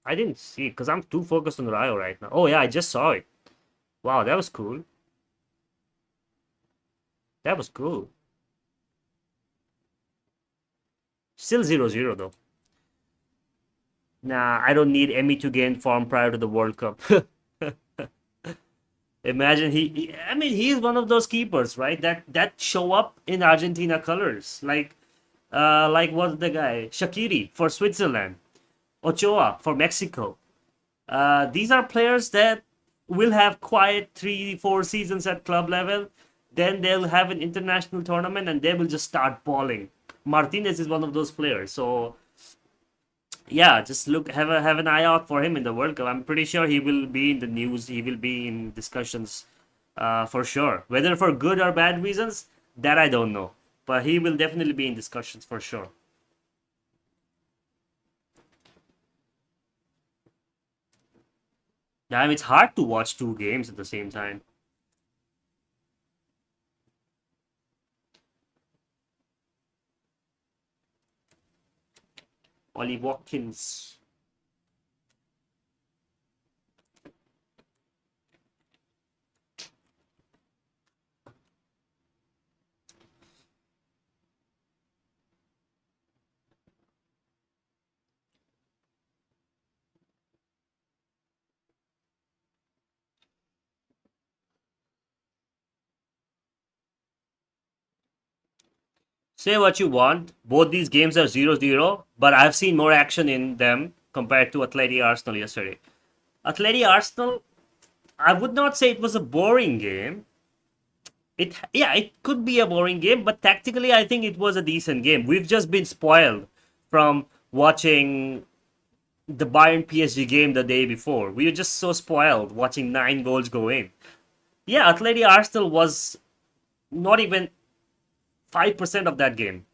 I didn't see it because I'm too focused on Rayo right now. Oh yeah, I just saw it. Wow, that was cool. That was cool. Still 0-0 though. Nah, I don't need Emi to gain form prior to the World Cup. Imagine I mean, he's one of those keepers, right? That show up in Argentina colors, like what's the guy Shaqiri for Switzerland, Ochoa for Mexico. These are players that will have quiet 3-4 seasons at club level. Then they'll have an international tournament and they will just start balling. Martinez is one of those players. So yeah, just have an eye out for him in the World Cup. I'm pretty sure he will be in the news. He will be in discussions, for sure. Whether for good or bad reasons, that I don't know. But he will definitely be in discussions for sure. Damn, it's hard to watch 2 games at the same time. Ollie Watkins. Say what you want. Both these games are 0-0, but I've seen more action in them compared to Atleti Arsenal yesterday. Atleti Arsenal, I would not say it was a boring game. It could be a boring game, but tactically I think it was a decent game. We've just been spoiled from watching the Bayern PSG game the day before. We were just so spoiled watching 9 goals go in. Yeah, Atleti Arsenal was not even 5% of that game.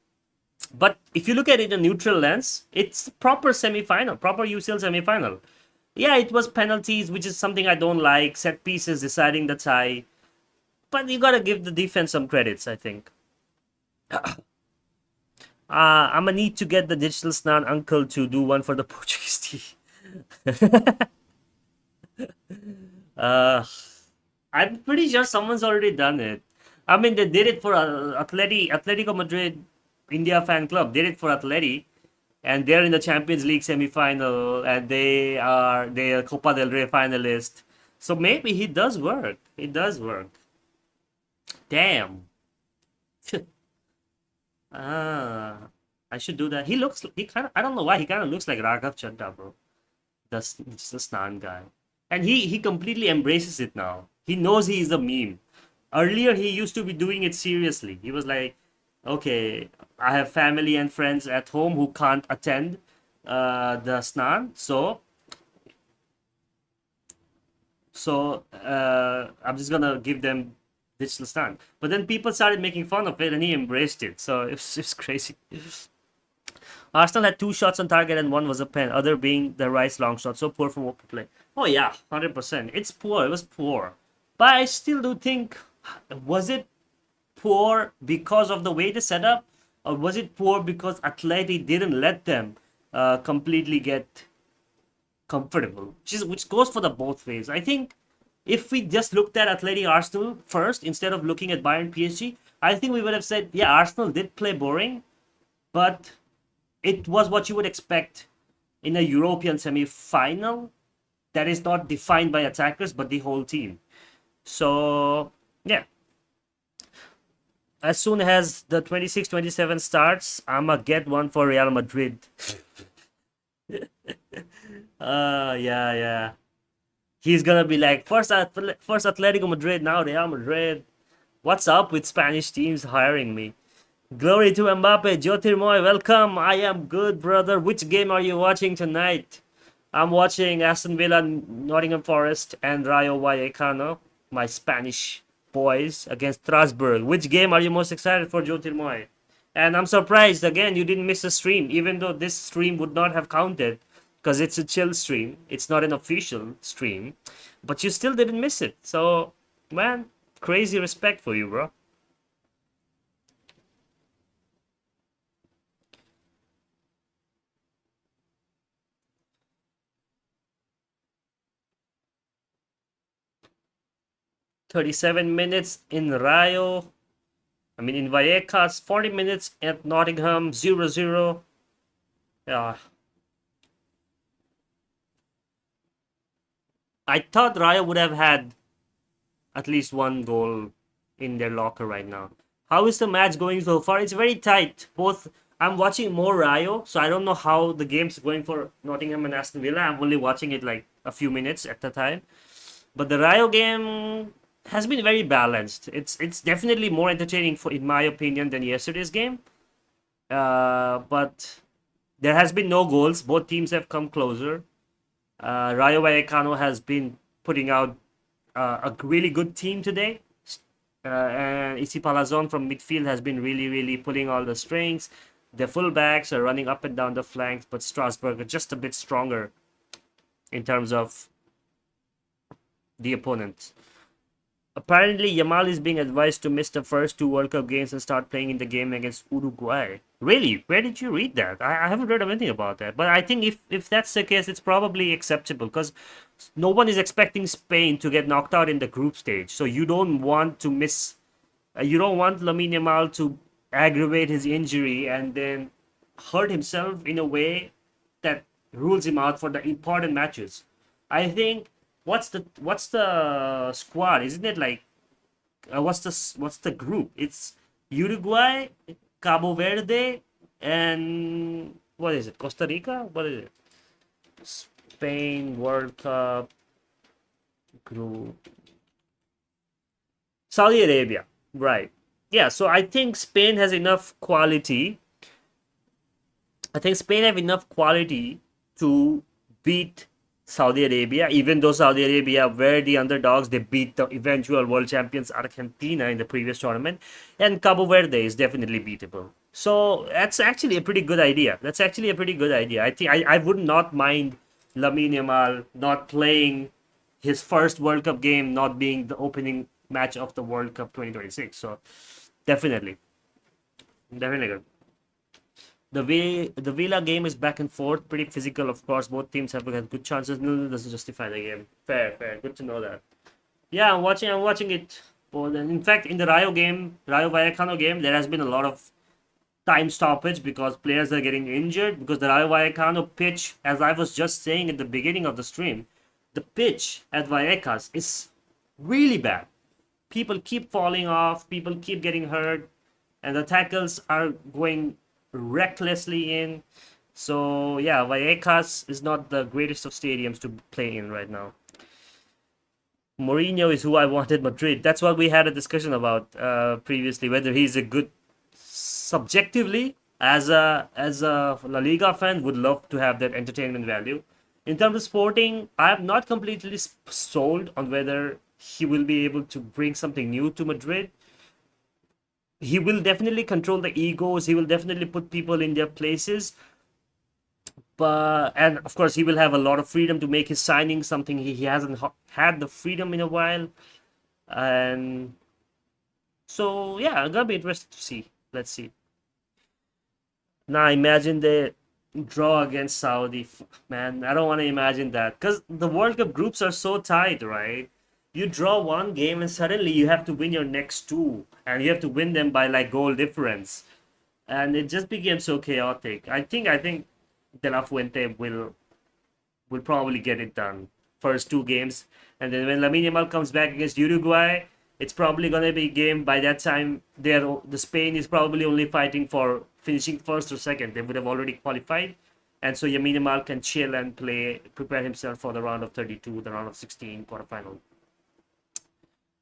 But if you look at it in a neutral lens, it's proper semi-final, proper UCL semi-final. Yeah, it was penalties, which is something I don't like. Set pieces deciding the tie. But you gotta give the defense some credits, I think. I'ma need to get the digital snan uncle to do one for the Portuguese team. I'm pretty sure someone's already done it. I mean, they did it for Atletico Madrid, India fan club. Did it for Atleti, and they're in the Champions League semi-final, and they are Copa del Rey finalist. So maybe he does work. It does work. Damn. Ah, I should do that. He kind of, I don't know why, he kind of looks like Raghav Chadda, bro. The Snan guy. And he completely embraces it now. He knows he is a meme. Earlier, he used to be doing it seriously. He was like, okay, I have family and friends at home who can't attend the Snan, so I'm just gonna give them digital Snan. But then people started making fun of it, and he embraced it. So it's crazy. Arsenal had 2 shots on target and one was a pen, other being the Rice long shot. So poor from open play. Oh yeah, 100%. It's poor. It was poor. But I still do think, was it poor because of the way they set up, or was it poor because Atleti didn't let them completely get comfortable? Which goes for the both ways. I think if we just looked at Atleti Arsenal first instead of looking at Bayern PSG, I think we would have said, yeah, Arsenal did play boring, but it was what you would expect in a European semi-final that is not defined by attackers but the whole team. So yeah, as soon as the 26-27 starts, I'ma get one for Real Madrid. Yeah. He's gonna be like, first Atletico Madrid, now Real Madrid. What's up with Spanish teams hiring me? Glory to Mbappe, Jyotirmoy, welcome. I am good, brother. Which game are you watching tonight? I'm watching Aston Villa, Nottingham Forest, and Rayo Vallecano, my Spanish boys, against Strasbourg. Which game are you most excited for, Jyotirmoy? And I'm surprised, again, you didn't miss a stream, even though this stream would not have counted because it's a chill stream. It's not an official stream, but you still didn't miss it. So, man, crazy respect for you, bro. 37 minutes in Rayo. I mean, in Vallecas, 40 minutes at Nottingham, 0-0. Yeah. I thought Rayo would have had at least one goal in their locker right now. How is the match going so far? It's very tight. I'm watching more Rayo, so I don't know how the game's going for Nottingham and Aston Villa. I'm only watching it like a few minutes at a time. But the Rayo game has been very balanced. It's definitely more entertaining, in my opinion, than yesterday's game. But there has been no goals. Both teams have come closer. Rayo Vallecano has been putting out a really good team today. And Isi Palazon from midfield has been really, really pulling all the strings. The fullbacks are running up and down the flanks, but Strasbourg are just a bit stronger in terms of the opponents. Apparently, Yamal is being advised to miss the first 2 World Cup games and start playing in the game against Uruguay. Really? Where did you read that? I haven't read anything about that. But I think if that's the case, it's probably acceptable because no one is expecting Spain to get knocked out in the group stage. So you don't want to miss. You don't want Lamine Yamal to aggravate his injury and then hurt himself in a way that rules him out for the important matches. I think what's the squad? Isn't it like what's the group? It's Uruguay, Cabo Verde, and what is it? Costa Rica? What is it? Spain World Cup group. Saudi Arabia, right? Yeah. So I think Spain has enough quality. I think Spain have enough quality to beat Saudi Arabia, even though Saudi Arabia were the underdogs. They beat the eventual world champions Argentina in the previous tournament, and Cabo Verde is definitely beatable. So that's actually a pretty good idea. That's actually a pretty good idea. I think I would not mind Lamine Yamal not playing his first World Cup game, not being the opening match of the World Cup 2026. So definitely, definitely good. The Villa game is back and forth, pretty physical, of course. Both teams have had good chances. No, doesn't justify the game. Fair, fair. Good to know that. Yeah, I'm watching. I'm watching it. In fact, in the Rayo game, Rayo Vallecano game, there has been a lot of time stoppage because players are getting injured. Because the Rayo Vallecano pitch, as I was just saying at the beginning of the stream, the pitch at Vallecas is really bad. People keep falling off. People keep getting hurt, and the tackles are going recklessly in. So yeah, Vallecas is not the greatest of stadiums to play in right now. Mourinho is who I wanted Madrid. That's what we had a discussion about previously, whether he's a good subjectively as a La Liga fan would love to have that entertainment value. In terms of sporting, I am not completely sold on whether he will be able to bring something new to Madrid. He will definitely control the egos. He will definitely put people in their places. But and of course he will have a lot of freedom to make his signing, something he hasn't had the freedom in a while. And so yeah, I'm gonna be interested to see. Let's see. Now imagine they draw against Saudi. Man, I don't want to imagine that because the World Cup groups are so tight, right? You draw one game and suddenly you have to win your next two, and you have to win them by like goal difference, and it just became so chaotic. I think De La Fuente will probably get it done first two games, and then when Lamine Yamal comes back against Uruguay, it's probably gonna be a game by that time. The Spain is probably only fighting for finishing first or second. They would have already qualified, and so Lamine Yamal can chill and prepare himself for the round of 32, the round of 16 quarterfinal.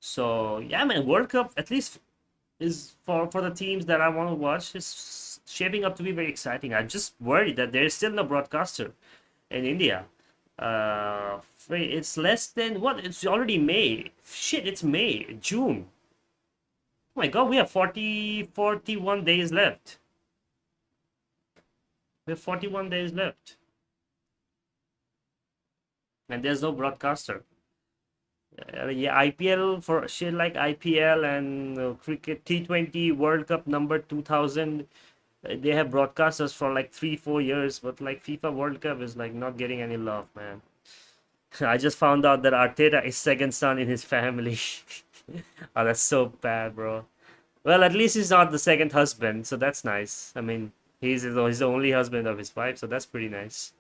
So yeah, man, World Cup at least is for the teams that I want to watch is shaping up to be very exciting. I'm just worried that there is still no broadcaster in India. It's less than what? It's already May. Shit, it's May, June. Oh my God, we have 41 days left. We have 41 days left, and there's no broadcaster. Yeah, IPL for shit like IPL and cricket T20 World Cup number 2000. They have broadcasters for like 3-4 years, but like FIFA World Cup is like not getting any love, man. I just found out that Arteta is second son in his family. Oh, that's so bad, bro. Well, at least he's not the second husband, so that's nice. I mean, he's the only husband of his wife, so that's pretty nice.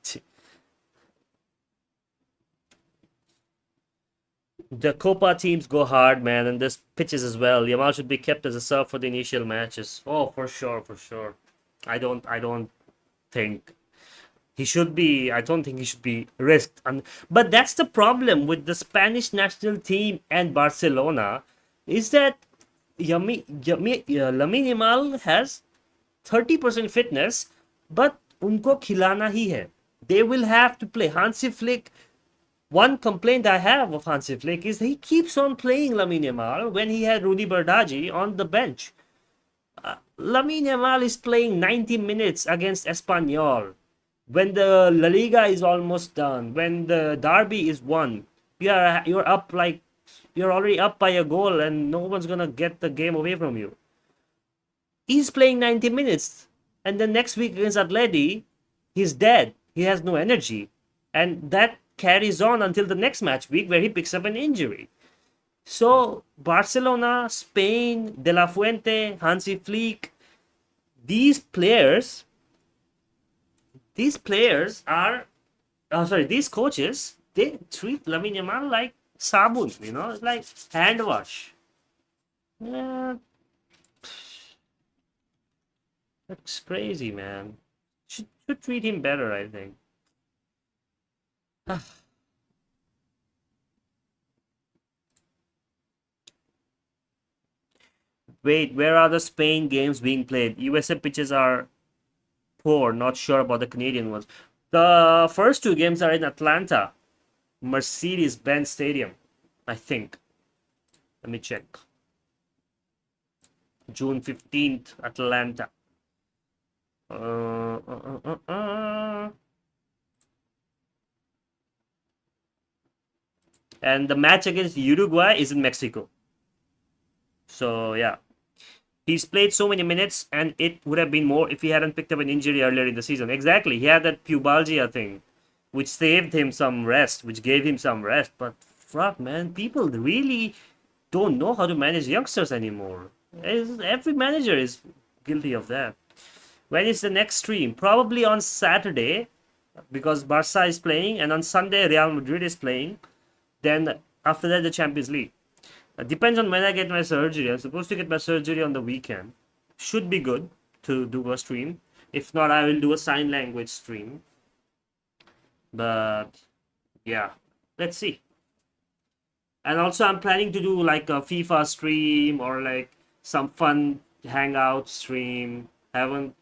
The Copa teams go hard, man, and there's pitches as well. Yamal should be kept as a sub for the initial matches. Oh, for sure, for sure. I don't think he should be. I don't think he should be risked. But that's the problem with the Spanish national team and Barcelona, is that Lamine Yamal has 30% fitness, but उनको खिलाना ही है. They will have to play. Hansi Flick. One complaint I have of Hansi Flick is he keeps on playing Lamine Yamal when he had Rudy Bardghji on the bench. Lamine Yamal is playing 90 minutes against Espanyol. When the La Liga is almost done, when the derby is won, you're up like you're already up by a goal and no one's gonna get the game away from you. He's playing 90 minutes, and then next week against Atleti, he's dead. He has no energy, and that carries on until the next match week where he picks up an injury. So Barcelona, Spain, De La Fuente, Hansi Flick, these players are, these coaches, they treat Lamine Yamal like sabun, it's like hand wash. Yeah. That's crazy, man. Should treat him better, I think. Wait, where are the Spain games being played? USA pitches are poor, not sure about the Canadian ones. The first two games are in Atlanta, Mercedes-Benz Stadium, I think. Let me check. June 15th, Atlanta. Uh, uh, uh, uh, uh. And the match against Uruguay is in Mexico. So, yeah. He's played so many minutes, and it would have been more if he hadn't picked up an injury earlier in the season. Exactly. He had that pubalgia thing, which saved him some rest, which gave him some rest. But, fuck, man, people really don't know how to manage youngsters anymore. Every manager is guilty of that. When is the next stream? Probably on Saturday, because Barca is playing, and on Sunday Real Madrid is playing. Then after that, the Champions League. Depends on when I get my surgery. I'm supposed to get my surgery on the weekend. Should be good to do a stream. If not, I will do a sign language stream. But yeah, let's see. And also, I'm planning to do like a FIFA stream or like some fun hangout stream. Haven't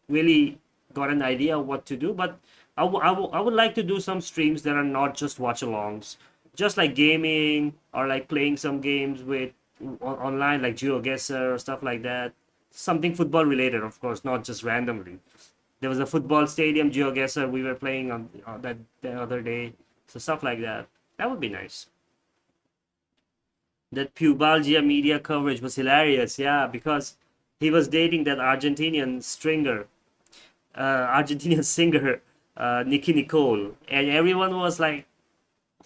really got an idea of what to do, but I would like to do some streams that are not just watch alongs, just like gaming or like playing some games with online, like GeoGuessr or stuff like that. Something football related, of course, not just randomly. There was a football stadium GeoGuessr we were playing on that the other day, so stuff like that. That would be nice. That pubalgia media coverage was hilarious, yeah, because he was dating that Argentinian singer, Nicki Nicole, and everyone was like,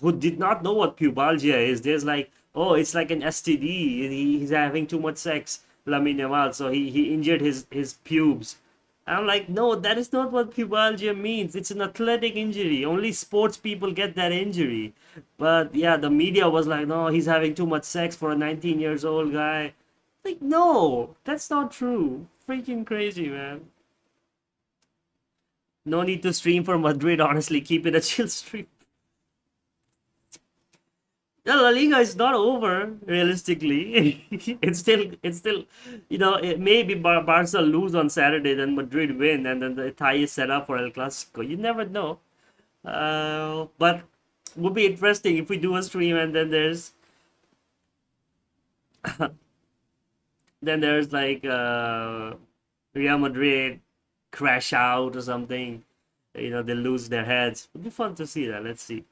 who did not know what pubalgia is. There's like, oh, it's like an STD. He's having too much sex, Lamine Yamal, so he injured his pubes. I'm like, no, that is not what pubalgia means. It's an athletic injury. Only sports people get that injury. But yeah, the media was like, no, he's having too much sex for a 19 years old guy. Like, no, that's not true. Freaking crazy, man. No need to stream for Madrid, honestly. Keep it a chill stream. The La Liga is not over, realistically. It's still, maybe Barca lose on Saturday, then Madrid win, and then the tie is set up for El Clasico. You never know. But would be interesting if we do a stream and then there's like Real Madrid crash out or something. They lose their heads. Would be fun to see that. Let's see.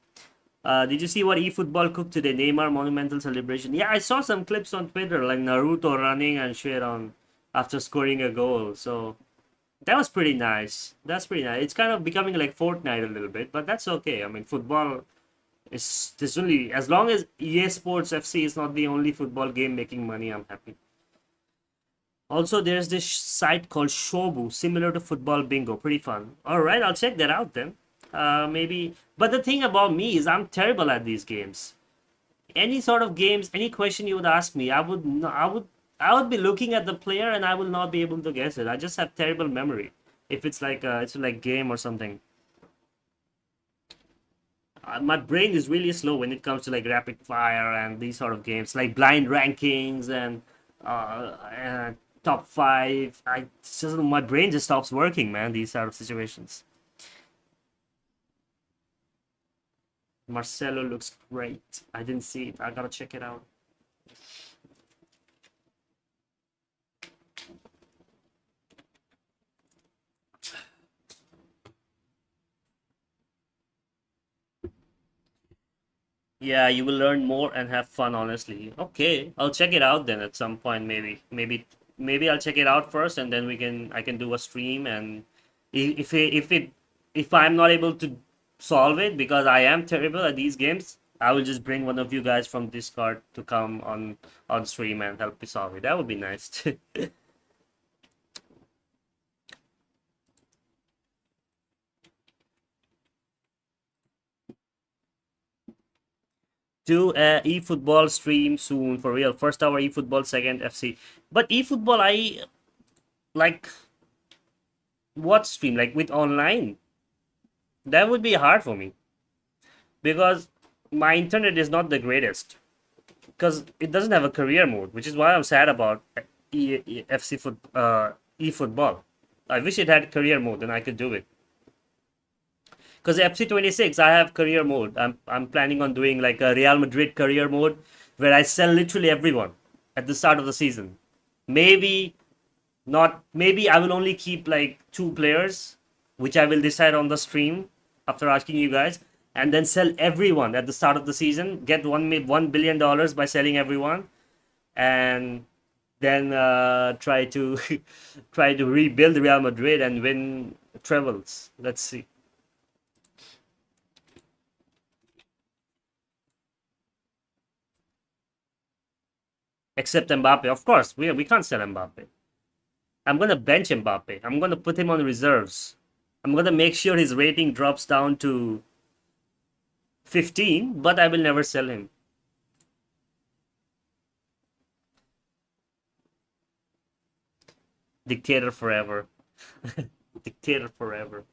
Did you see what eFootball cooked today? Neymar monumental celebration. Yeah, I saw some clips on Twitter, like Naruto running and shit on after scoring a goal. So that was pretty nice. That's pretty nice. It's kind of becoming like Fortnite a little bit, but that's okay. I mean, football is this only as long as EA Sports FC is not the only football game making money. I'm happy. Also, there's this site called Shobu, similar to Football Bingo. Pretty fun. All right, I'll check that out then. Maybe. But the thing about me is I'm terrible at these games. Any sort of games, any question you would ask me, I would be looking at the player and I will not be able to guess it. I just have terrible memory. If it's like game or something. My brain is really slow when it comes to like rapid fire and these sort of games, like blind rankings and top five. My brain just stops working, man. These sort of situations. Marcelo looks great. I didn't see it. I gotta check it out. Yeah, you will learn more and have fun, honestly. Okay, I'll check it out then at some point, maybe. Maybe I'll check it out first and then I can do a stream and if I'm not able to solve it because I am terrible at these games, I will just bring one of you guys from Discord to come on stream and help me solve it. That would be nice. Do a eFootball stream soon for real. First hour eFootball, second FC. But eFootball, I like. What stream? Like with online? That would be hard for me because my internet is not the greatest. Because it doesn't have a career mode, which is why I'm sad about FC eFootball. I wish it had career mode, then I could do it. Because FC 26, I have career mode. I'm planning on doing like a Real Madrid career mode, where I sell literally everyone at the start of the season. Maybe not. Maybe I will only keep like two players, which I will decide on the stream after asking you guys, and then sell everyone at the start of the season. Get $1 billion by selling everyone, and then try to try to rebuild Real Madrid and win trebles. Let's see. Except Mbappe, of course, we can't sell Mbappe. I'm gonna bench Mbappe. I'm gonna put him on reserves. I'm gonna make sure his rating drops down to 15, but I will never sell him. Dictator forever. Dictator forever.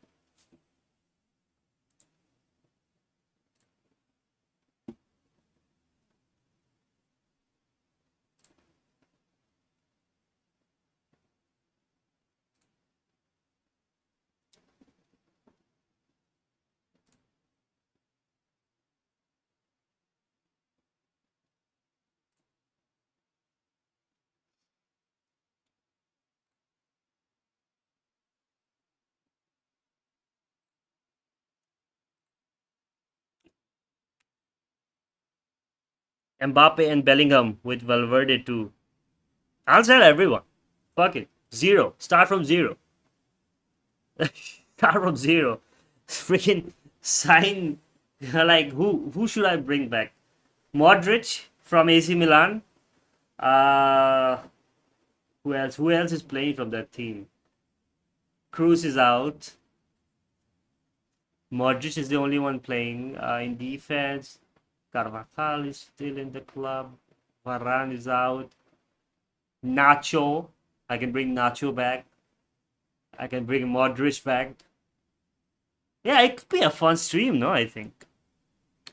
Mbappe and Bellingham with Valverde too. I'll sell everyone. Fuck it. Zero. Start from zero. Start from zero. Freaking sign. Like who should I bring back? Modric from AC Milan. Uh who else? Who else is playing from that team? Cruz is out. Modric is the only one playing in defense. Carvajal is still in the club. Varane is out. Nacho. I can bring Nacho back. I can bring Modric back. Yeah, it could be a fun stream, no? I think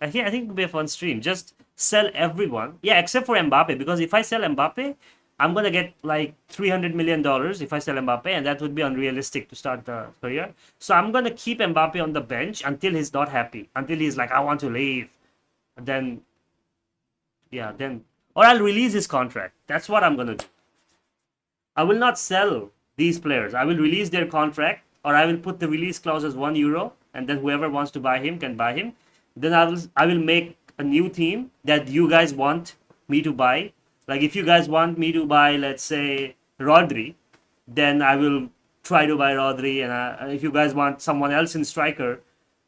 it could be a fun stream. Just sell everyone. Yeah, except for Mbappe, because if I sell Mbappe, I'm gonna get like $300 million if I sell Mbappe, and that would be unrealistic to start the career. So I'm gonna keep Mbappe on the bench until he's not happy, until he's like, I want to leave. Then, yeah, then, or I'll release his contract. That's what I'm gonna do. I will not sell these players. I will release their contract, or I will put the release clause as €1, and then whoever wants to buy him can buy him. Then I will make a new team that you guys want me to buy. Like if you guys want me to buy, let's say Rodri, then I will try to buy Rodri. And if you guys want someone else in striker,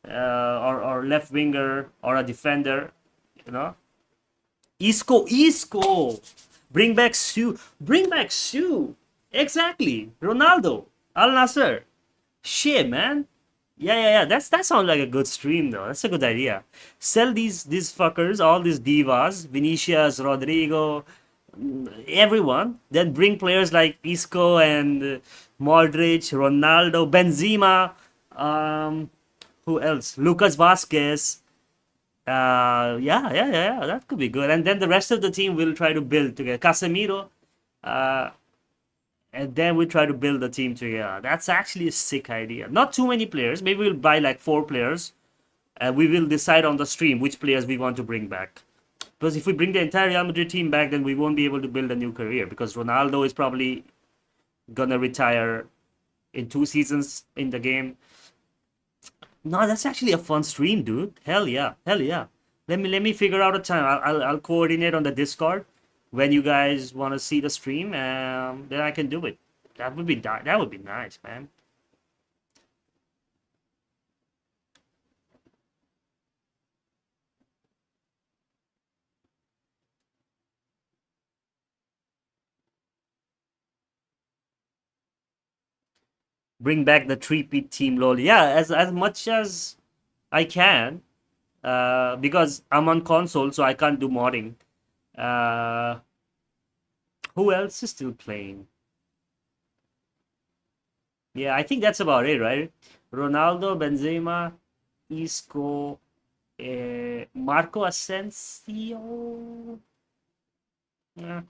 or left winger or a defender, you know, Isco, bring back Sue, exactly. Ronaldo, Al Nasser, shit, man. Yeah. That sounds like a good stream though. That's a good idea. Sell these fuckers, all these divas, Vinicius, Rodrigo, everyone. Then bring players like Isco and Modric, Ronaldo, Benzema. Who else? Lucas Vasquez. Yeah. That could be good. And then the rest of the team will try to build together. Casemiro. Uh, and then we try to build the team together. That's actually a sick idea. Not too many players. Maybe we'll buy like 4 players. And we will decide on the stream which players we want to bring back. Because if we bring the entire Real Madrid team back, then we won't be able to build a new career. Because Ronaldo is probably gonna retire in 2 seasons in the game. No, that's actually a fun stream, dude. Hell yeah. Let me figure out a time. I'll coordinate on the Discord when you guys want to see the stream, and then I can do it. That would be nice, man. Bring back the three-peat team, lol. Yeah, as much as I can, because I'm on console, so I can't do modding. Uh, who else is still playing? Yeah, I think that's about it, right? Ronaldo, Benzema, Isco, Marco Asensio. Yeah.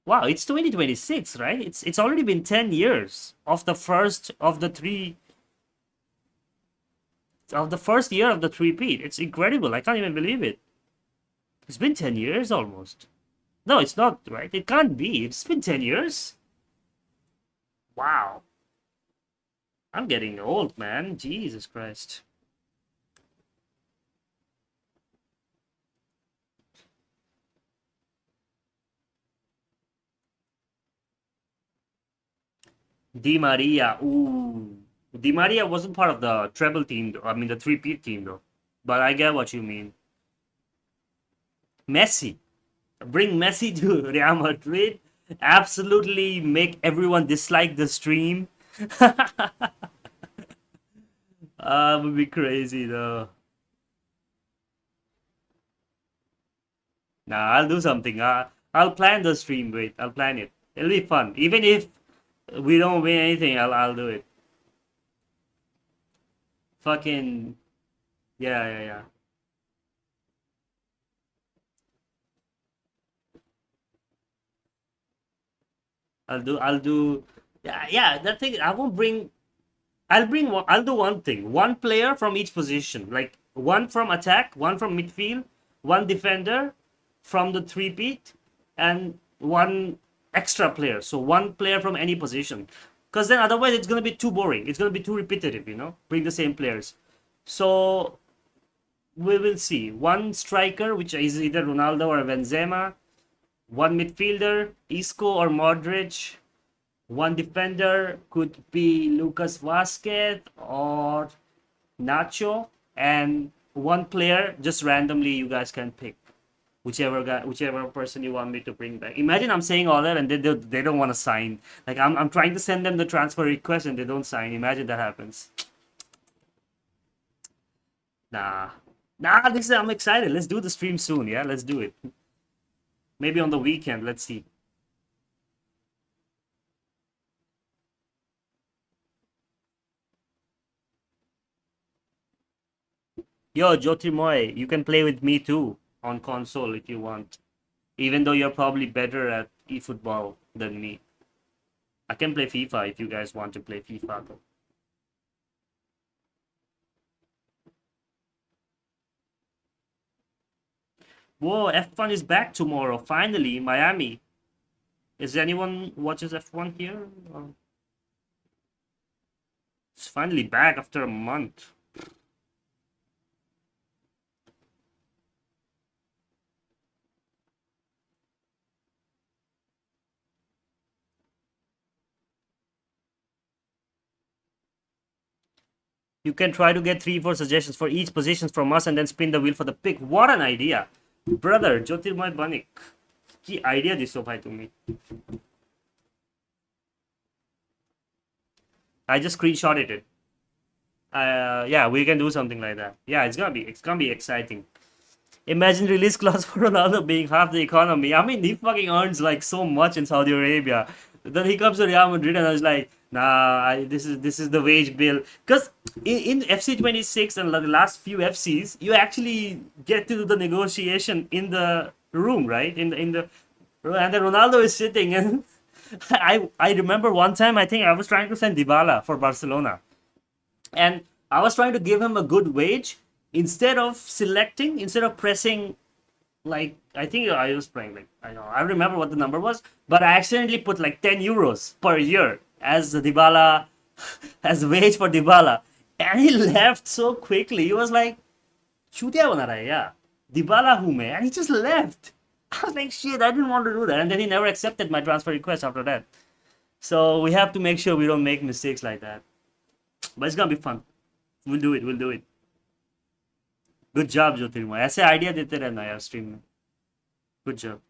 Wow, it's 2026, right? It's already been 10 years of the first of the first year of the three-peat. It's incredible. I can't even believe it. It's been 10 years almost. No, it's not, right? It can't be. It's been 10 years. Wow. I'm getting old, man. Jesus Christ. Di Maria. Ooh. Di Maria wasn't part of the treble team, though. I mean, the three-peat team, though. But I get what you mean. Messi. Bring Messi to Real Madrid. Absolutely make everyone dislike the stream. Would be crazy, though. Nah, I'll do something. I'll plan the stream. Wait, I'll plan it. It'll be fun. Even if we don't win anything, I'll do it. Fucking yeah, yeah, yeah. I'll do yeah, yeah. That thing I won't bring. I'll do one thing. One player from each position. Like one from attack, one from midfield, one defender from the three-peat, and one extra player. So one player from any position. Because then otherwise it's gonna be too boring. It's gonna be too repetitive, Bring the same players. So we will see. One striker, which is either Ronaldo or Benzema, one midfielder, Isco or Modric, one defender could be Lucas Vasquez or Nacho, and one player just randomly you guys can pick whichever guy, whichever person you want me to bring back. Imagine I'm saying all that and they don't want to sign. Like I'm trying to send them the transfer request and they don't sign. Imagine that happens. Nah, nah. I'm excited. Let's do the stream soon. Yeah, let's do it. Maybe on the weekend. Let's see. Yo, Jyotirmoy, you can play with me too on console if you want. Even though you're probably better at eFootball than me. I can play FIFA if you guys want to play FIFA though. Whoa, F1 is back tomorrow. Finally, Miami. Is anyone watches F1 here? It's finally back after a month. You can try to get 3-4 suggestions for each position from us and then spin the wheel for the pick. What an idea! Brother, Jyotirmoy Banik. Key idea disso bhai tumi. I just screenshotted it. Yeah, we can do something like that. Yeah, it's gonna be exciting. Imagine release clause for Ronaldo being half the economy. I mean, he fucking earns like so much in Saudi Arabia. Then he comes to Real Madrid and I was like, nah, this is the wage bill. Because in FC 26 and the last few FCs, you actually get to do the negotiation in the room, right? In the and then Ronaldo is sitting and I remember one time I think I was trying to send Dybala for Barcelona and I was trying to give him a good wage instead of pressing like I think I was playing like I remember what the number was, but I accidentally put like 10 euros per year as the Dybala as wage for Dybala, and he left so quickly. He was like, "Chutiya bana raha hai, yeah, Dybala hu main," and he just left. I was like, "Shit, I didn't want to do that," and then he never accepted my transfer request after that. So we have to make sure we don't make mistakes like that. But it's gonna be fun. We'll do it. We'll do it. Good job Jyotirmay ऐसे idea देते रहना यार stream में good job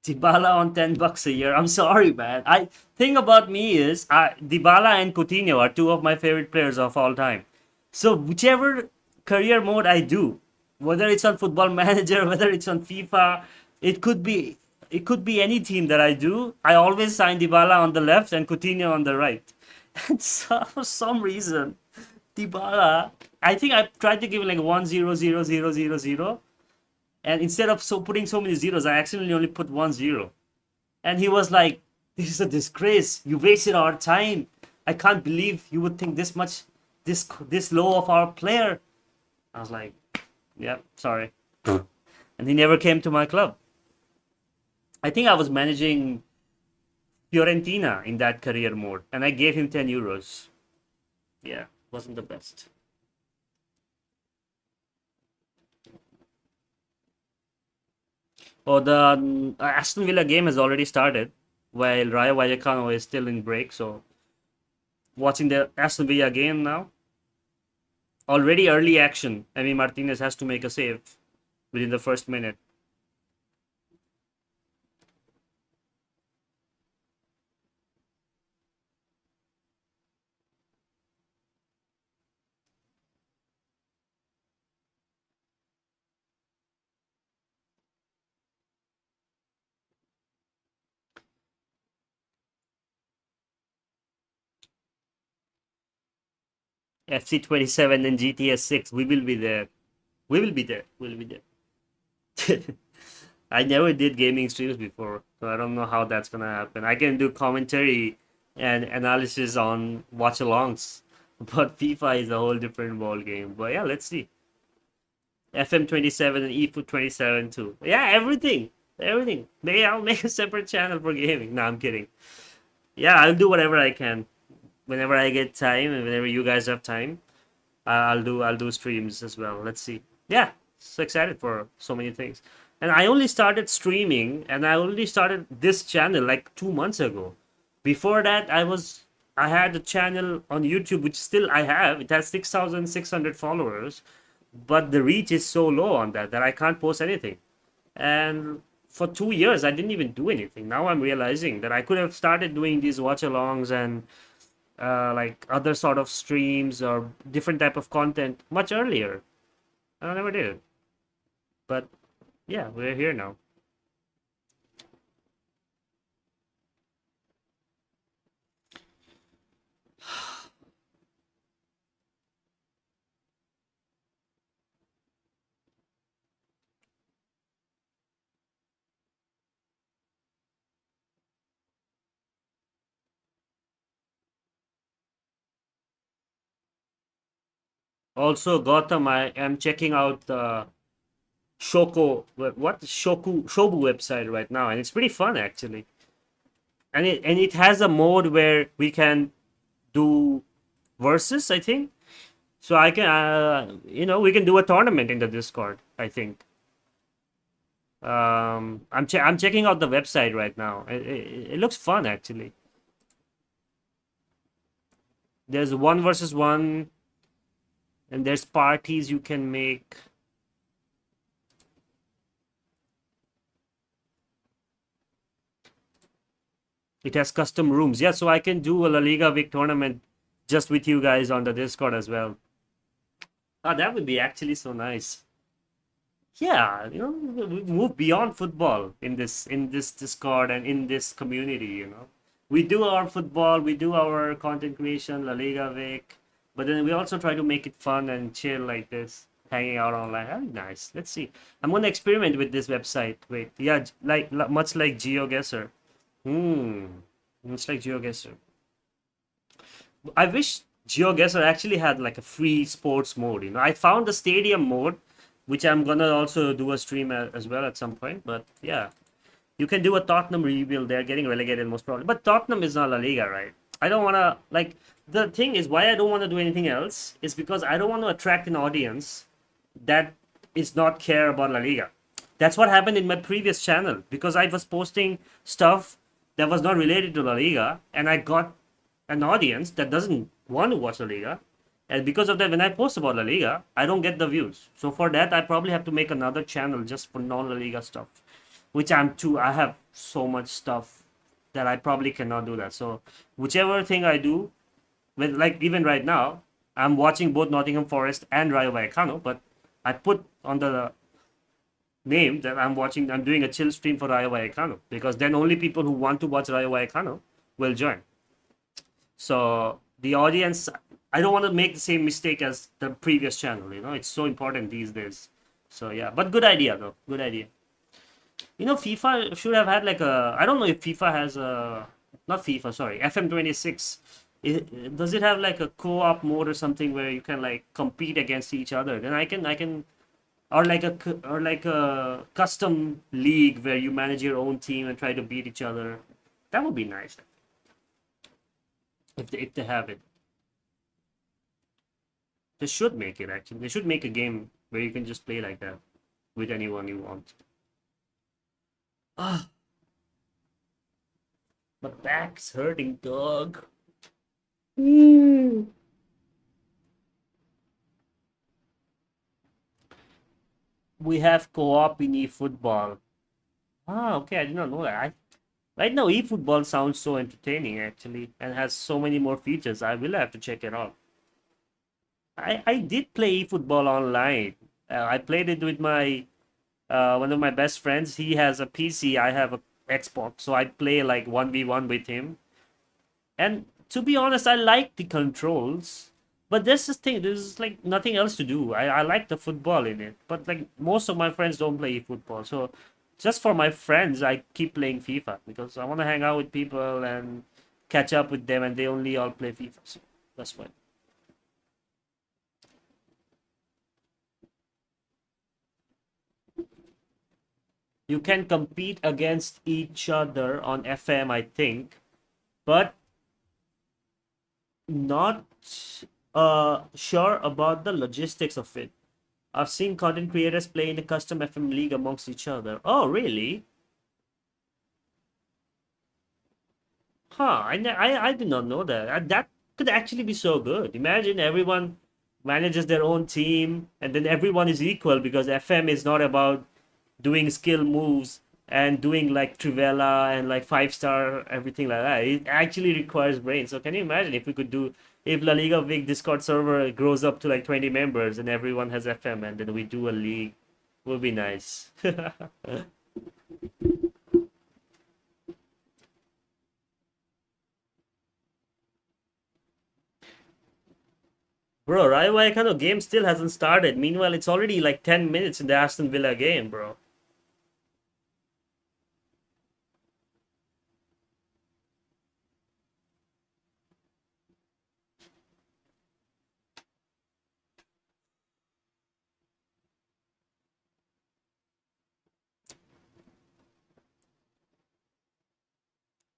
Dybala on $10 a year. I'm sorry, man. I thing about me is Dybala and Coutinho are two of my favorite players of all time. So whichever career mode I do, whether it's on Football Manager, whether it's on FIFA, it could be it could be any team that I do. I always sign Dybala on the left and Coutinho on the right. And so for some reason, Dybala, I think I tried to give it like 1-0-0-0-0-0, and instead of putting so many zeros, I accidentally only put 1-0. And he was like, "This is a disgrace. You wasted our time. I can't believe you would think this much, this low of our player." I was like, "Yeah, sorry." And he never came to my club. I think I was managing Fiorentina in that career mode, and I gave him 10 euros. Yeah, wasn't the best. Oh, the Aston Villa game has already started, while Rayo Vallecano is still in break. So watching the Aston Villa game now. Already early action. Emi Martinez has to make a save within the first minute. FC 27 and GTS 6. We will be there. We will be there. We'll be there. I never did gaming streams before, so I don't know how that's gonna happen. I can do commentary and analysis on watch-alongs, but FIFA is a whole different ball game. But yeah, let's see. FM 27 and EFOOT 27 too. Yeah, everything, everything. Maybe I'll make a separate channel for gaming. No, I'm kidding. Yeah, I'll do whatever I can whenever I get time and whenever you guys have time. I'll do streams as well. Let's see. Yeah, so excited for so many things. And I only started streaming and I only started this channel like 2 months ago. Before that, I had a channel on YouTube which still I have. It has 6,600 followers, but the reach is so low on that I can't post anything. And for 2 years I didn't even do anything. Now I'm realizing that I could have started doing these watch-alongs and like other sort of streams or different type of content much earlier. I never did it. But yeah, we're here now. Also, Gotham, I am checking out the Shobu website right now, and it's pretty fun actually. And it has a mode where we can do versus, I think. So I can, we can do a tournament in the Discord, I think. I'm checking out the website right now. It looks fun actually. There's one versus one, and there's parties you can make. It has custom rooms. Yeah, so I can do a La Liga Vic tournament just with you guys on the Discord as well. Ah, that would be actually so nice. Yeah, we move beyond football in this Discord and in this community. We do our football, we do our content creation, La Liga Vic, but then we also try to make it fun and chill like this, hanging out online. That'd be nice. Let's see. I'm gonna experiment with this website. Wait, yeah, much like GeoGuessr. Hmm, much like GeoGuessr. I wish GeoGuessr actually had like a free sports mode. I found the stadium mode, which I'm gonna also do a stream as well at some point. But yeah, you can do a Tottenham rebuild. They're getting relegated most probably, but Tottenham is not La Liga, right? I don't wanna like the thing is why I don't want to do anything else is because I don't want to attract an audience that is not care about La Liga. That's what happened in my previous channel because I was posting stuff that was not related to La Liga, and I got an audience that doesn't want to watch La Liga. And because of that, when I post about La Liga, I don't get the views. So for that, I probably have to make another channel just for non-La Liga stuff, which I have so much stuff that I probably cannot do that. So whichever thing I do, with like even right now, I'm watching both Nottingham Forest and Rayo Vallecano, but I put on the name that I'm doing a chill stream for Rayo Vallecano because then only people who want to watch Rayo Vallecano will join. So the audience, I don't want to make the same mistake as the previous channel. It's so important these days. So yeah, but good idea though. Good idea. FIFA should have had like a. I don't know if FIFA has a. Not FIFA, sorry. FM26. Does it have like a co-op mode or something where you can like compete against each other? Then I can, or like a custom league where you manage your own team and try to beat each other. That would be nice if they have it. They should make it actually. They should make a game where you can just play like that with anyone you want. Ah, my back's hurting, dog. Mm. We have co-op in eFootball. Ah, okay, I did not know that. Right now, eFootball sounds so entertaining actually, and has so many more features. I will have to check it out. I did play eFootball online. I played it with my one of my best friends. He has a PC. I have a Xbox, so I play like 1v1 with him. And to be honest, I like the controls. But there's this thing, there's like nothing else to do. I like the football in it. But like most of my friends don't play football. So just for my friends, I keep playing FIFA because I want to hang out with people and catch up with them, and they only all play FIFA. So that's why. You can compete against each other on FM, I think, but not sure about the logistics of it. I've seen content creators play in a custom FM league amongst each other. Oh, really? Huh, I did not know that. That could actually be so good. Imagine everyone manages their own team and then everyone is equal because FM is not about doing skill moves and doing like Trivela and like 5-star, everything like that. It actually requires brains. So can you imagine if we could do, if La Liga Vic Discord server grows up to like 20 members and everyone has FM and then we do a league? Would be nice. Bro, Rayo Vallecano game still hasn't started. Meanwhile, it's already like 10 minutes in the Aston Villa game, bro.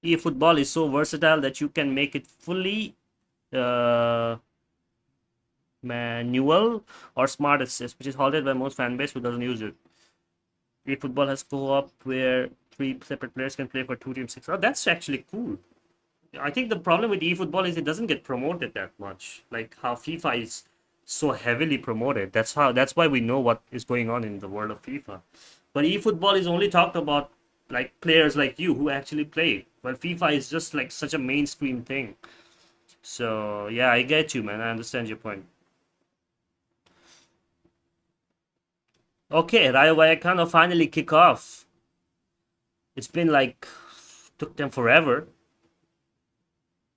eFootball is so versatile that you can make it fully uh, manual or smart assist, which is halted by most fan base who doesn't use it. eFootball has co-op where three separate players can play for two teams. Six. Oh, that's actually cool. I think the problem with eFootball is it doesn't get promoted that much. Like how FIFA is so heavily promoted. That's why we know what is going on in the world of FIFA. But eFootball is only talked about like players like you who actually play. Well, FIFA is just like such a mainstream thing. So yeah, I get you, man. I understand your point. Okay, Rayo Vallecano finally kick off. It's been like took them forever.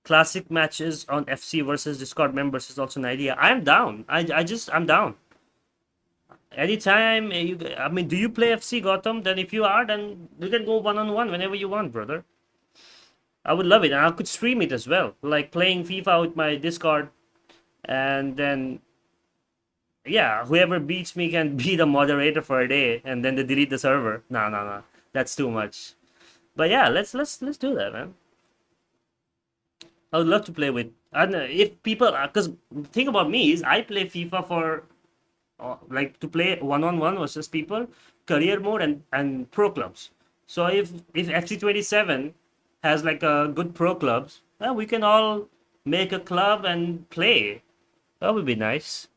Classic matches on FC versus Discord members is also an idea. I'm down. I'm down. Anytime I mean, do you play FC Gotham? Then if you are, then you can go one on one whenever you want, brother. I would love it, and I could stream it as well, like playing FIFA with my Discord, and then yeah, whoever beats me can be the moderator for a day, and then they delete the server. No, no, no, that's too much. But yeah, let's do that, man. I would love to play with. And if people, because thing about me is I play FIFA for like to play one-on-one versus people, career mode and pro clubs. So if FC27 has like a good pro clubs, well, we can all make a club and play. That would be nice.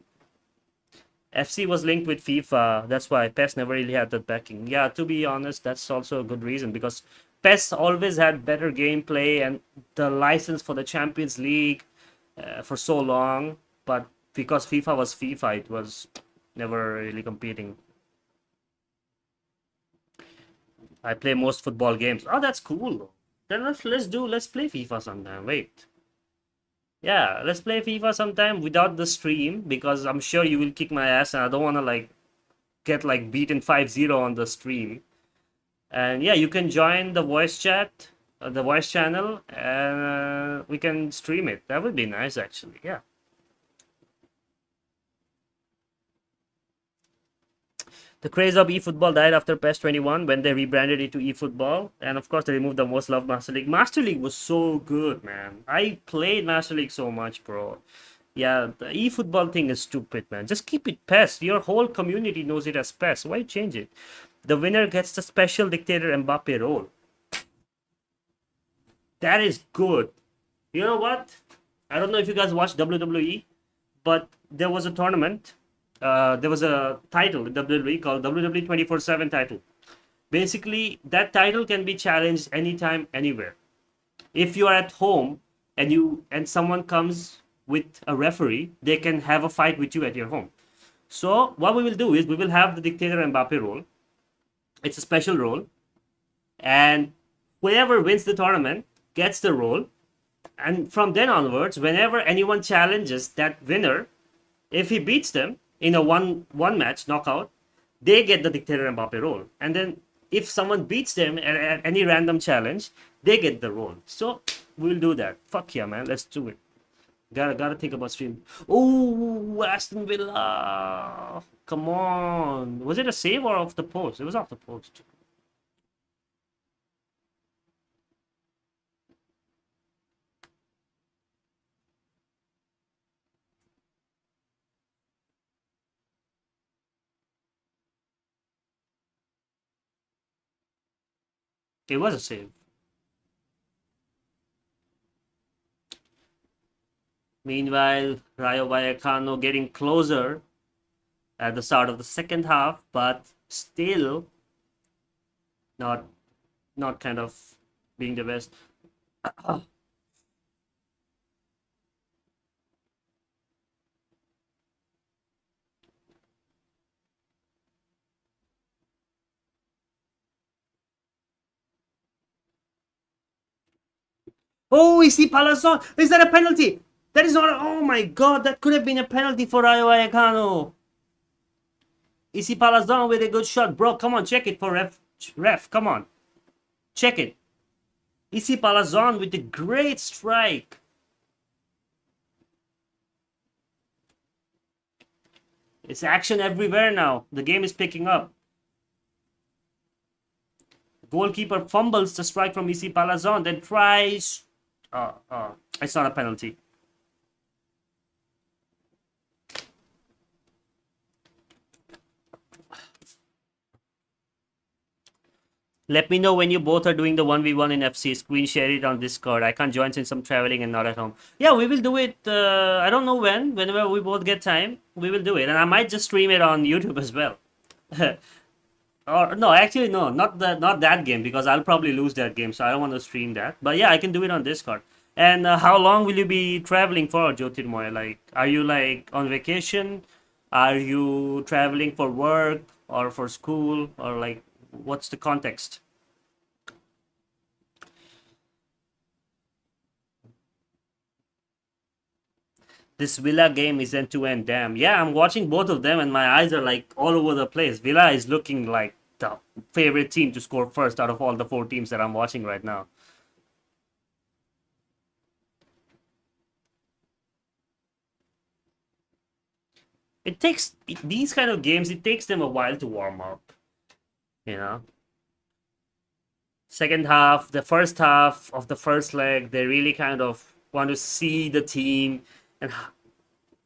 FC was linked with FIFA. That's why PES never really had that backing. Yeah, to be honest, that's also a good reason because PES always had better gameplay and the license for the Champions League for so long. But because FIFA was FIFA, it was never really competing. I play most football games. Oh, that's cool. Then let's play FIFA sometime. Wait. Yeah, let's play FIFA sometime without the stream because I'm sure you will kick my ass and I don't want to like get like beaten 5-0 on the stream. And yeah, you can join the voice chat, the voice channel, and we can stream it. That would be nice actually. Yeah. The craze of eFootball died after PES 21 when they rebranded it to eFootball. And of course, they removed the most loved Master League. Master League was so good, man. I played Master League so much, bro. Yeah, the eFootball thing is stupid, man. Just keep it PES. Your whole community knows it as PES. Why change it? The winner gets the special dictator Mbappe role. That is good. You know what? I don't know if you guys watch WWE, but there was a tournament. There was a title in WWE called WWE 24/7 title. Basically, that title can be challenged anytime, anywhere. If you are at home and someone comes with a referee, they can have a fight with you at your home. So what we will do is we will have the dictator Mbappe role. It's a special role, and whoever wins the tournament gets the role. And from then onwards, whenever anyone challenges that winner, if he beats them in a one match knockout, they get the dictator Mbappe role. And then if someone beats them at any random challenge, they get the role. So we'll do that. Fuck yeah, man. Let's do it. Gotta think about stream. Oh, Aston Villa. Come on. Was it a save or off the post? It was off the post. It was a save. Meanwhile, Rayo Vallecano getting closer at the start of the second half, but still not kind of being the best. Oh, Isi Palazon! Is that a penalty? That is not a, oh my god, that could have been a penalty for Rayo Vallecano. Isi Palazon with a good shot. Bro, come on, check it for ref, come on. Check it. Isi Palazon with a great strike. It's action everywhere now. The game is picking up. Goalkeeper fumbles the strike from Isi Palazon, then tries. It's not a penalty. Let me know when you both are doing the 1v1 in FC. Screen share it on Discord. I can't join since I'm traveling and not at home. Yeah, we will do it. I don't know when. Whenever we both get time, we will do it. And I might just stream it on YouTube as well. Or no, actually no, not that game because I'll probably lose that game. So I don't want to stream that. But yeah, I can do it on Discord. And how long will you be traveling for, Jyotirmoy? Like, are you like on vacation? Are you traveling for work or for school or like? What's the context? This Villa game is end to end. Damn. Yeah, I'm watching both of them and my eyes are like all over the place. Villa is looking like the favorite team to score first out of all the 4 teams that I'm watching right now. It takes these kind of games, it takes them a while to warm up. You know? Second half, the first half of the first leg, they really kind of want to see the team and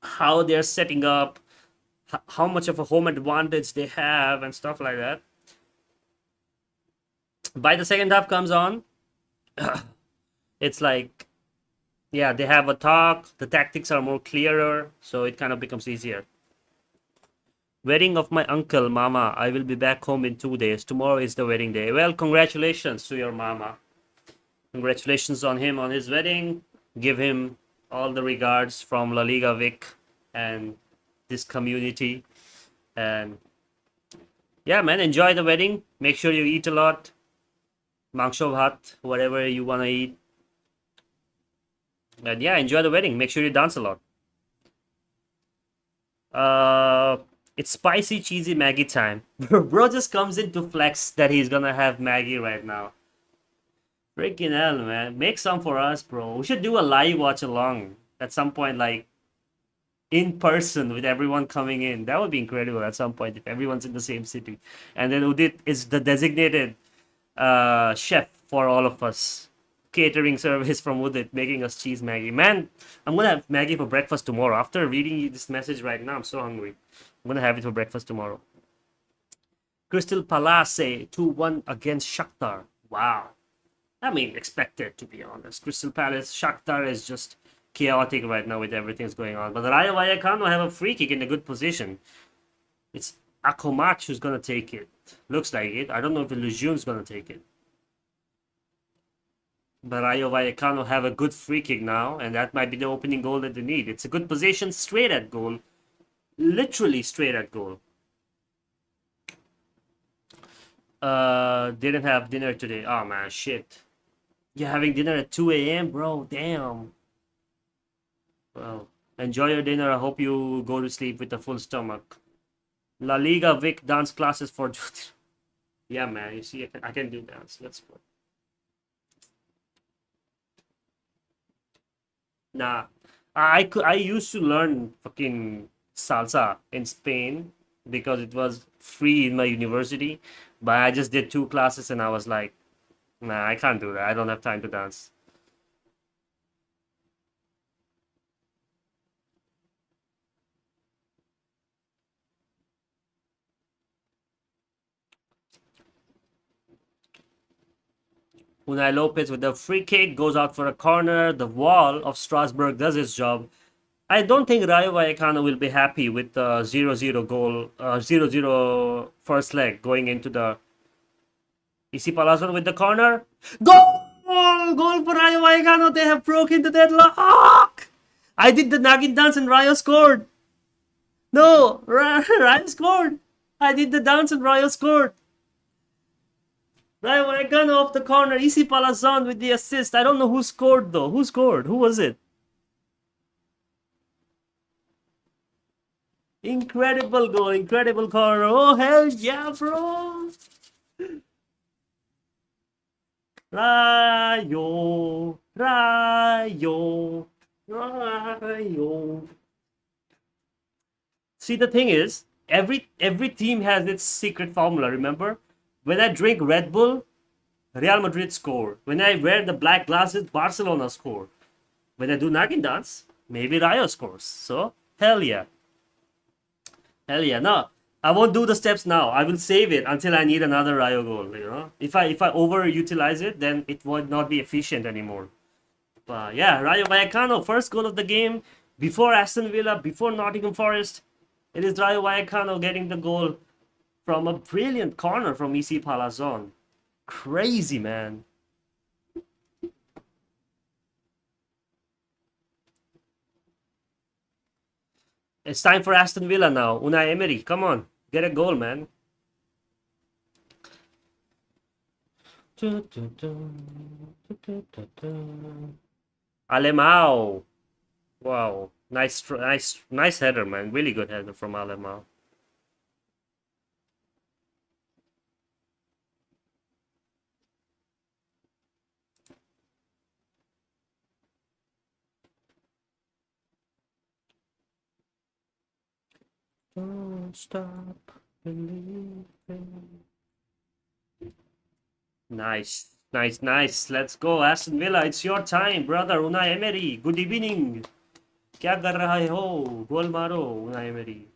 how they're setting up, how much of a home advantage they have, and stuff like that. By the second half comes on, it's like, yeah, they have a talk, the tactics are more clearer, so it kind of becomes easier. Wedding of my uncle, Mama. I will be back home in 2 days. Tomorrow is the wedding day. Well, congratulations to your Mama. Congratulations on him on his wedding. Give him all the regards from La Liga Vic and this community. And yeah, man, enjoy the wedding. Make sure you eat a lot. Mangsho bhat, whatever you want to eat. And yeah, enjoy the wedding. Make sure you dance a lot. It's spicy, cheesy Maggie time. Bro just comes in to flex that he's gonna have Maggie right now. Freaking hell, man. Make some for us, bro. We should do a live watch along at some point, like in person with everyone coming in. That would be incredible at some point if everyone's in the same city. And then Udit is the designated chef for all of us. Catering service from Udit, making us cheese Maggie. Man, I'm gonna have Maggie for breakfast tomorrow. After reading this message right now, I'm so hungry. I'm gonna have it for breakfast tomorrow. Crystal Palace 2-1 against Shakhtar. Wow. I mean, expected, to be honest. Crystal Palace, Shakhtar is just chaotic right now with everything that's going on. But the Rayo Vallecano have a free kick in a good position. It's Akomach who's gonna take it. Looks like it. I don't know if the Lejeune's gonna take it. But Rayo Vallecano have a good free kick now, and that might be the opening goal that they need. It's a good position, straight at goal. Literally straight at goal. Didn't have dinner today. Oh man, shit. You're having dinner at 2 a.m., bro. Damn. Well, enjoy your dinner. I hope you go to sleep with a full stomach. La Liga Vic dance classes for yeah, man. You see, I can do dance. Let's go. Nah, I used to learn fucking salsa in Spain because it was free in my university, but I just did 2 classes and I was like, nah, I can't do that. I don't have time to dance. Unai Lopez with the free kick goes out for a corner. The wall of Strasbourg does its job. I don't think Rayo Vallecano will be happy with the 0-0 goal, 0-0 first leg going into the Isi Palazon with the corner. Goal! Goal for Rayo Vallecano. They have broken the deadlock. I did the Nagin dance and Rayo scored. No, Rayo scored. I did the dance and Rayo scored. Rayo Vallecano off the corner. Isi Palazon with the assist. I don't know who scored though. Who scored? Who was it? Incredible goal, incredible corner. Oh, hell yeah, bro. Rayo, Rayo, Rayo. See, the thing is, every team has its secret formula, remember? When I drink Red Bull, Real Madrid score. When I wear the black glasses, Barcelona score. When I do Nagin dance, maybe Rayo scores. So, hell yeah. Hell yeah. No, I won't do the steps now. I will save it until I need another Rayo goal, you know. If I overutilize it, then it would not be efficient anymore. But yeah, Rayo Vallecano, first goal of the game, before Aston Villa, before Nottingham Forest. It is Rayo Vallecano getting the goal from a brilliant corner from Isi Palazon. Crazy, man. It's time for Aston Villa now. Unai Emery, come on. Get a goal, man. Alemão. Wow. Nice header, man. Really good header from Alemão. Don't stop believing. Nice. Let's go, Aston Villa. It's your time, brother. Unai Emery. Good evening. क्या कर रहा है हो? गोल मारो, Unai Emery.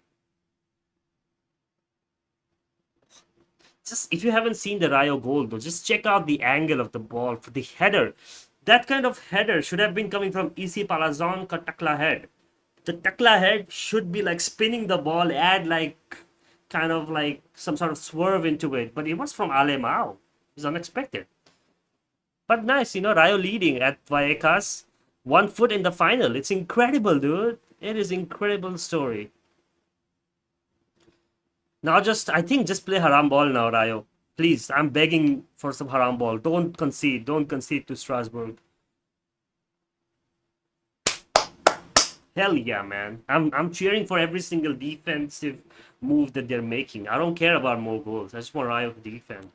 Just if you haven't seen the Rayo goal though, just check out the angle of the ball for the header. That kind of header should have been coming from Isi Palazon ka takla head. The takla head should be like spinning the ball, add like kind of like some sort of swerve into it. But it was from Alemão. It's unexpected. But nice, you know, Rayo leading at Vallecas. 1 foot in the final. It's incredible, dude. It is incredible story. Now I think just play haram ball now, Rayo. Please, I'm begging for some haram ball. Don't concede. Don't concede to Strasbourg. Hell yeah, man. I'm cheering for every single defensive move that they're making. I don't care about more goals. I just want Rayo to defend.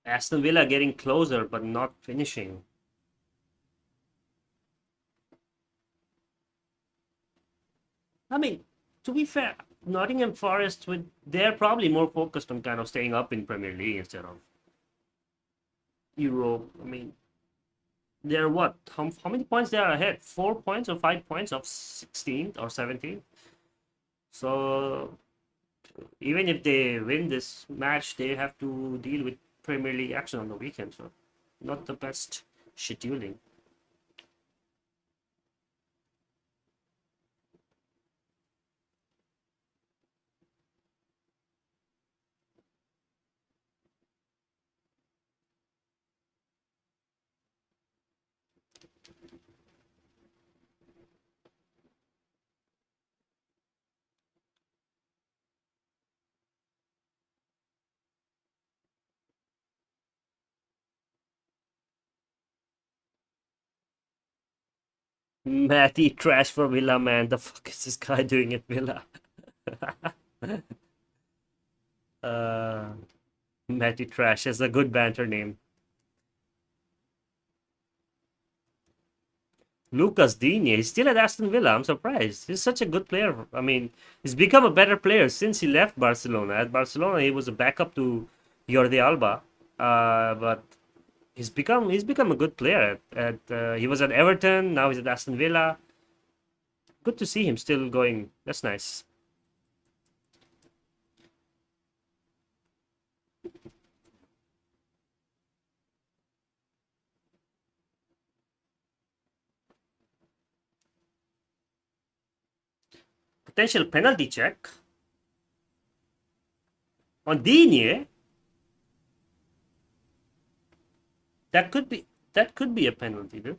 Aston Villa getting closer but not finishing. I mean, to be fair, Nottingham Forest they're probably more focused on kind of staying up in Premier League instead of Europe. I mean, they're what? How many points they are ahead? 4 points or 5 points of 16th or 17th. So even if they win this match, they have to deal with Premier League action on the weekend. So not the best scheduling. Matty trash for Villa, man. The fuck is this guy doing at Villa? uh, Matty trash is a good banter name. Lucas Digne, he's still at Aston Villa. I'm surprised. He's such a good player. I mean, he's become a better player since he left Barcelona. At Barcelona, he was a backup to Jordi Alba, but he's become a good player. He was at Everton. Now he's at Aston Villa. Good to see him still going. That's nice. Potential penalty check on Digne. That could be a penalty, dude.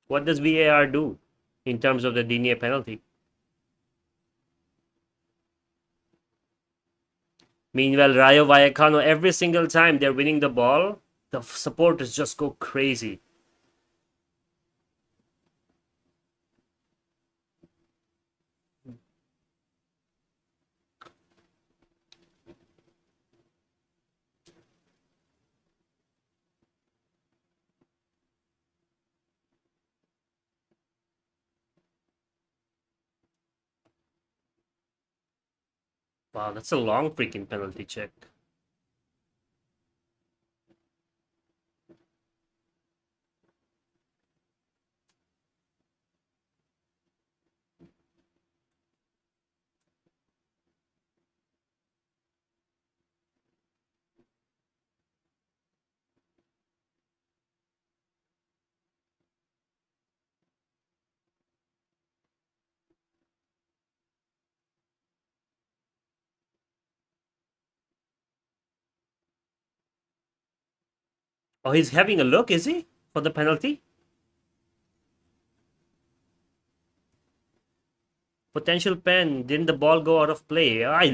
What does VAR do in terms of the Digne penalty? Meanwhile, Rayo Vallecano, every single time they're winning the ball, the supporters just go crazy. Wow, that's a long freaking penalty check. Oh, he's having a look, is he? For the penalty? Potential pen. Didn't the ball go out of play? I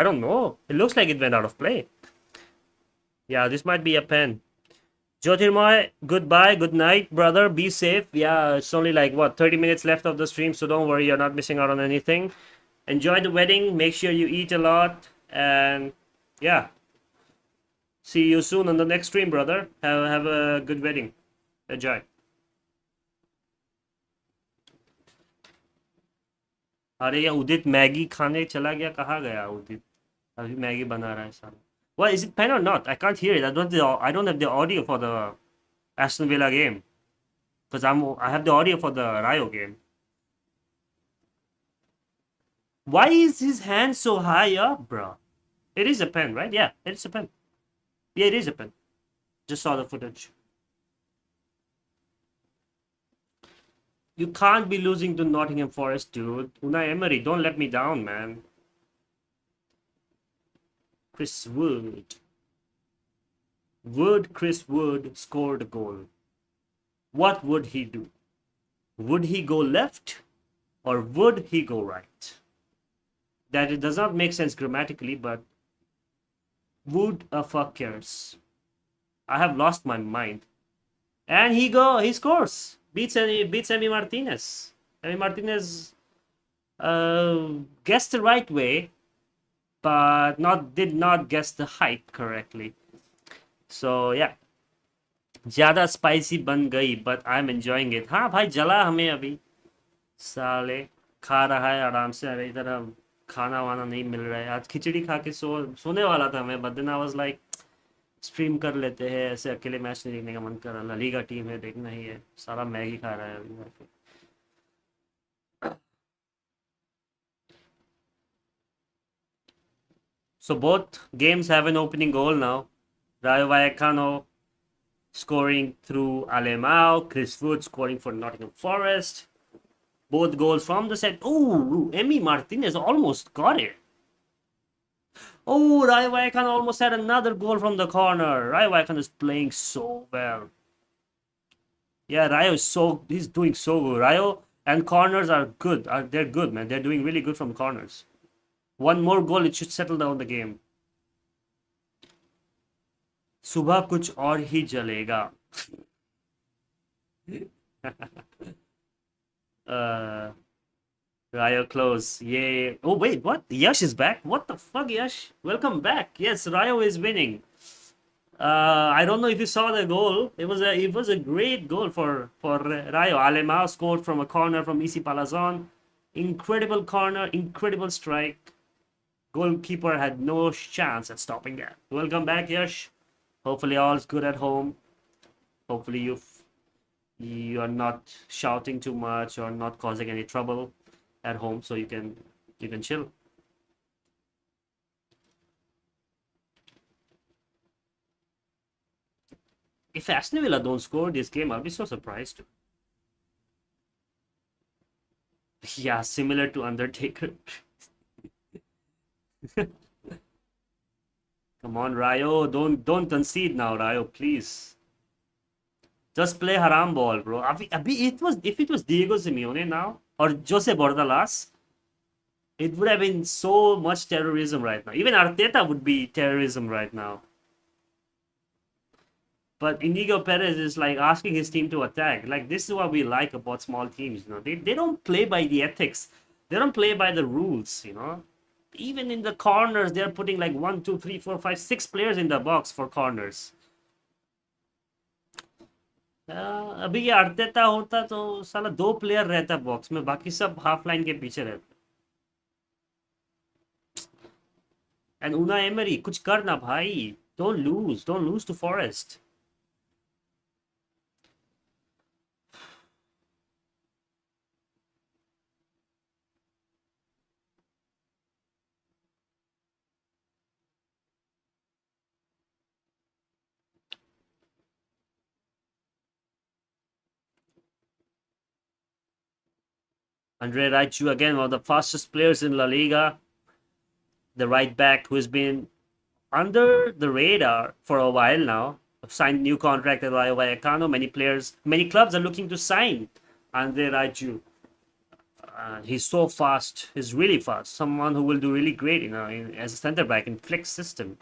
don't know. It looks like it went out of play. Yeah, this might be a pen. Jyotirmoy, goodbye, good night, brother. Be safe. Yeah, it's only like what 30 minutes left of the stream, so don't worry, you're not missing out on anything. Enjoy the wedding. Make sure you eat a lot, and yeah, see you soon on the next stream, brother. Have a good wedding. Enjoy. अरे ये उदित Maggi खाने चला गया कहाँ गया उदित अभी Maggi बना रहा है साला What is it pen or not? I can't hear it. I don't have the audio for the Aston Villa game because I have the audio for the Rayo game. Why is his hand so high up, bro? It is a pen, right? Yeah, it's a pen. Yeah, it is a pen. Just saw the footage. You can't be losing to Nottingham Forest, dude. Unai Emery, don't let me down, man. Chris Wood. Chris Wood scored a goal. What would he do? Would he go left or would he go right? That it does not make sense grammatically, but would a fuck cares? I have lost my mind. And he scores. Beats Emi Martinez. Emi Martinez guessed the right way, but did not guess the height correctly. So yeah, ज्यादा spicy बन गई, but I'm enjoying it. हाँ भाई, जला हमें अभी, साले खा रहा है आराम से। अरे इधर हम खाना वाना नहीं मिल रहा है। आज खिचड़ी खा के सोने वाला था मैं, but then I was like stream कर लेते हैं, ऐसे अकेले मैच नहीं देखने का मन कर रहा। ला लीगा टीम है, देखना ही है। सारा मैगी खा रहा है अभी। So both games have an opening goal now. Rayo Vallecano scoring through Alemão, Chris Wood scoring for Nottingham Forest. Both goals from the set. Oh, Emi Martinez almost got it. Oh, Rayo Vallecano almost had another goal from the corner. Rayo Vallecano is playing so well. Yeah, he's doing so good. Rayo and corners are good. They're good, man. They're doing really good from corners. One more goal, it should settle down the game. सुबह कुछ और ही जलेगा. Rayo close. Yay. Oh, wait, what? Yash is back? What the fuck, Yash? Welcome back. Yes, Rayo is winning. I don't know if you saw the goal. It was a great goal for Rayo. Alemão scored from a corner from Isi Palazon. Incredible corner, incredible strike. Goalkeeper had no chance at stopping that. Welcome back, Yash. Hopefully all's good at home. Hopefully you are not shouting too much or not causing any trouble at home, so you can chill. If Aston Villa don't score this game, I'll be so surprised. Yeah, similar to Undertaker. Come on, Rayo, don't concede now, Rayo, please. Just play haram ball, bro. If it was Diego Simeone now or Jose Bordalas, it would have been so much terrorism right now. Even Arteta would be terrorism right now. But Inigo Perez is like asking his team to attack. Like, this is what we like about small teams, you know. They don't play by the ethics. They don't play by the rules, you know. Even in the corners, they're putting like 1, 2, 3, 4, 5, 6 players in the box for corners. अभी ये Arteta होता तो साला 2 player रहता box में, बाकी सब half line के पीछे रहते. एंड Unai Emery, कुछ करना भाई. Don't lose to Forest. Andre Raichu, again, one of the fastest players in La Liga. The right back who has been under the radar for a while now. Signed new contract at Rayo Vallecano. Many clubs are looking to sign Andre Raichu. He's so fast. He's really fast. Someone who will do really great, you know, as a center back in flex system.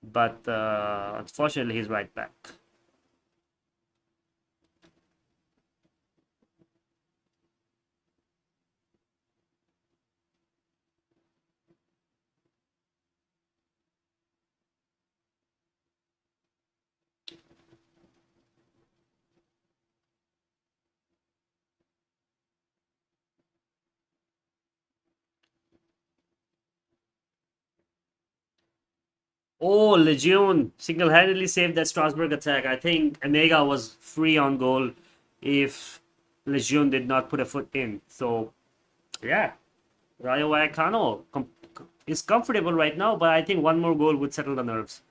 But unfortunately, he's right back. Oh, Legion single-handedly saved that Strasbourg attack. I think Inigo was free on goal if Legion did not put a foot in. So, yeah, Rayo Vallecano is comfortable right now, but I think one more goal would settle the nerves.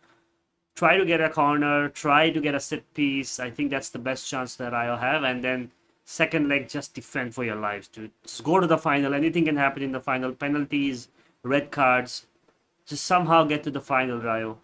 Try to get a corner, try to get a set piece. I think that's the best chance that Rayo have, and then Second leg, just defend for your lives, dude. Just go to the final. Anything can happen in the final. Penalties, red cards. Just somehow get to the final, Rayo.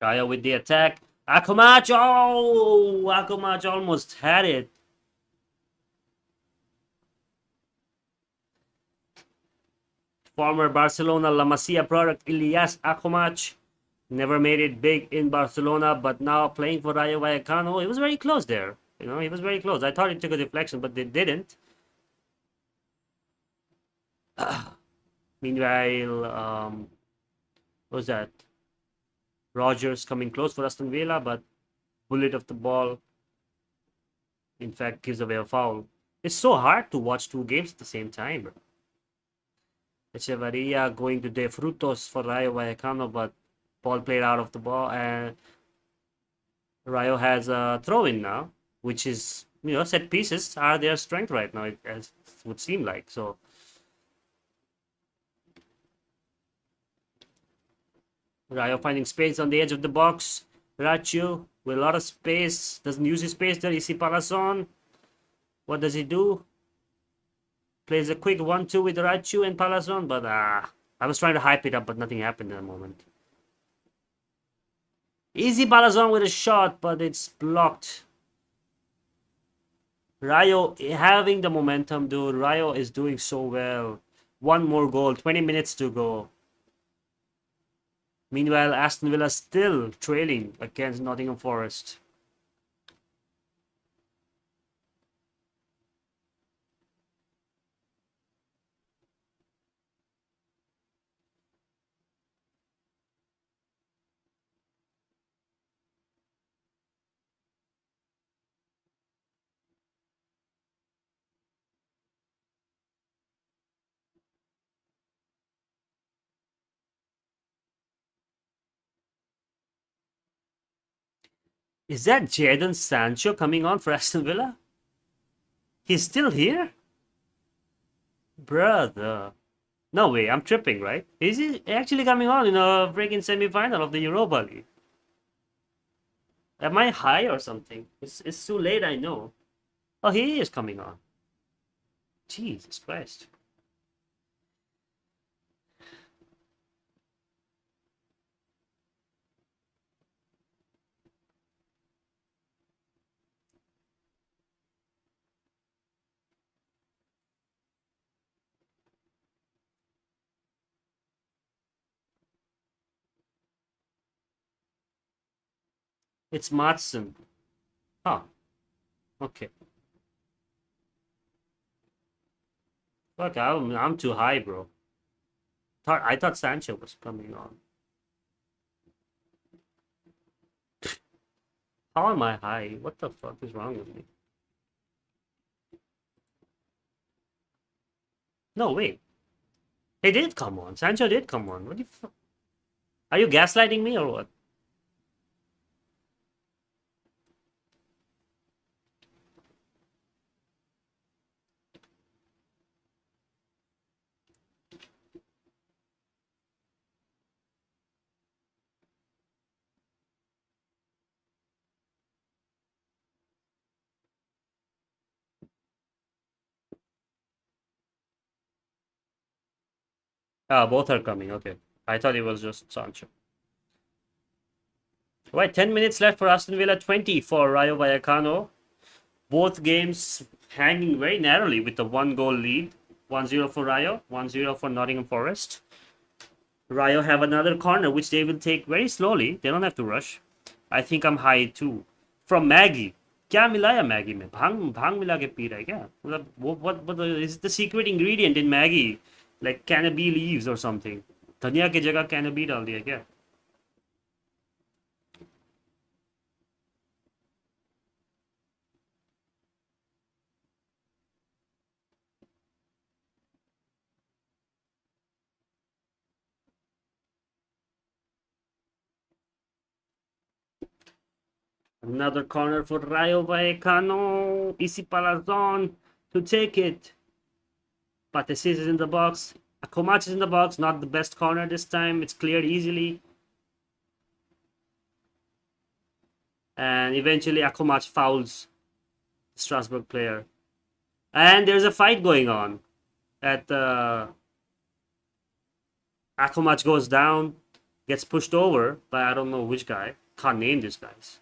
Rayo with the attack. Akomach! Oh! Akomach almost had it. Former Barcelona La Masia product Ilyas Akomach never made it big in Barcelona, but now playing for Rayo Vallecano. It was very close there. You know, he was very close. I thought he took a deflection, but they didn't. Meanwhile, what was that? Rogers coming close for Aston Villa, but bullet of the ball, in fact, gives away a foul. It's so hard to watch two games at the same time, bro. Echevarria going to De Frutos for Rayo Vallecano, but ball played out of the ball, and Rayo has a throw-in now, which is, you know, set pieces are their strength right now, it would seem like. So Rayo finding space on the edge of the box. Racho with a lot of space, doesn't use his space there. You see Palazon. What does he do? Plays a quick 1-2 with Racho and Palazon, but I was trying to hype it up, but nothing happened in the moment. Easy Palazon with a shot, but it's blocked. Rayo having the momentum, dude. Rayo is doing so well. One more goal, 20 minutes to go. Meanwhile, Aston Villa still trailing against Nottingham Forest. Is that Jadon Sancho coming on for Aston Villa? He's still here? Brother. No way, I'm tripping, right? Is he actually coming on in a freaking semi-final of the Europa League? Am I high or something? It's too late, I know. Oh, he is coming on. Jesus Christ. It's Matson. Huh. Okay. Fuck, I'm too high, bro. I thought Sancho was coming on. How am I high? What the fuck is wrong with me? No, wait. He did come on. Sancho did come on. What the fuck? Are you gaslighting me or what? Ah, both are coming. Okay. I thought it was just Sancho. Right, 10 minutes left for Aston Villa, 20 for Rayo Vallecano. Both games hanging very narrowly with the one-goal lead. 1-0 for Rayo, 1-0 for Nottingham Forest. Rayo have another corner, which they will take very slowly. They don't have to rush. I think I'm high too. From Maggie. क्या मिलाया Maggi में? भांग भांग मिला के P रहा है क्या? मतलब what is the secret ingredient in Maggie? Like cannabis leaves or something. धनिया की जगह cannabis डाल दिया क्या? Another corner for Rayo Vallecano. Easy Palazon to take it. Patesis is in the box. Akomach is in the box. Not the best corner this time. It's cleared easily. And eventually Akomach fouls the Strasbourg player. And there's a fight going on. At Akomach goes down, gets pushed over by I don't know which guy. Can't name these guys.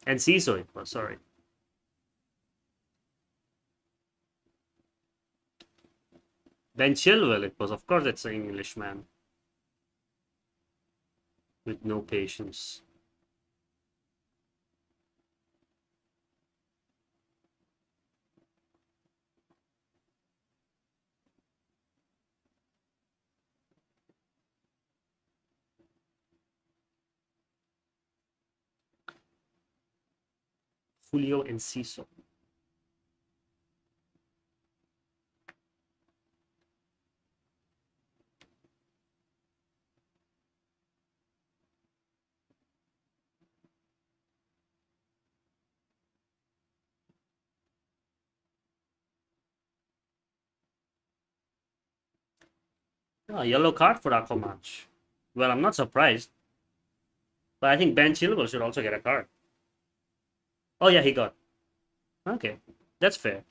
And Ciso it was, sorry. Ben Chilwell it was. Of course it's an Englishman. With no patience. Julio Enciso. Oh, yellow card for Akomach. Well, I'm not surprised. But I think Ben Chilwell should also get a card. Oh, yeah, he got. Okay, that's fair.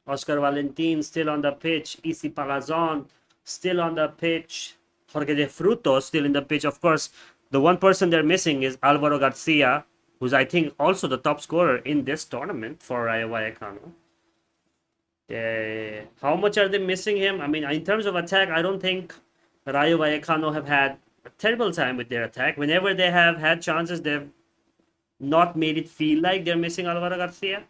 Oscar Valentin still on the pitch. Isi Palazon still on the pitch. Jorge de Fruto still in the pitch. Of course, the one person they're missing is Alvaro Garcia, who's I think also the top scorer in this tournament for Rayo Vallecano. How much are they missing him? I mean, in terms of attack, I don't think Rayo Vallecano have had a terrible time with their attack. Whenever they have had chances, they've not made it feel like they're missing Alvaro Garcia.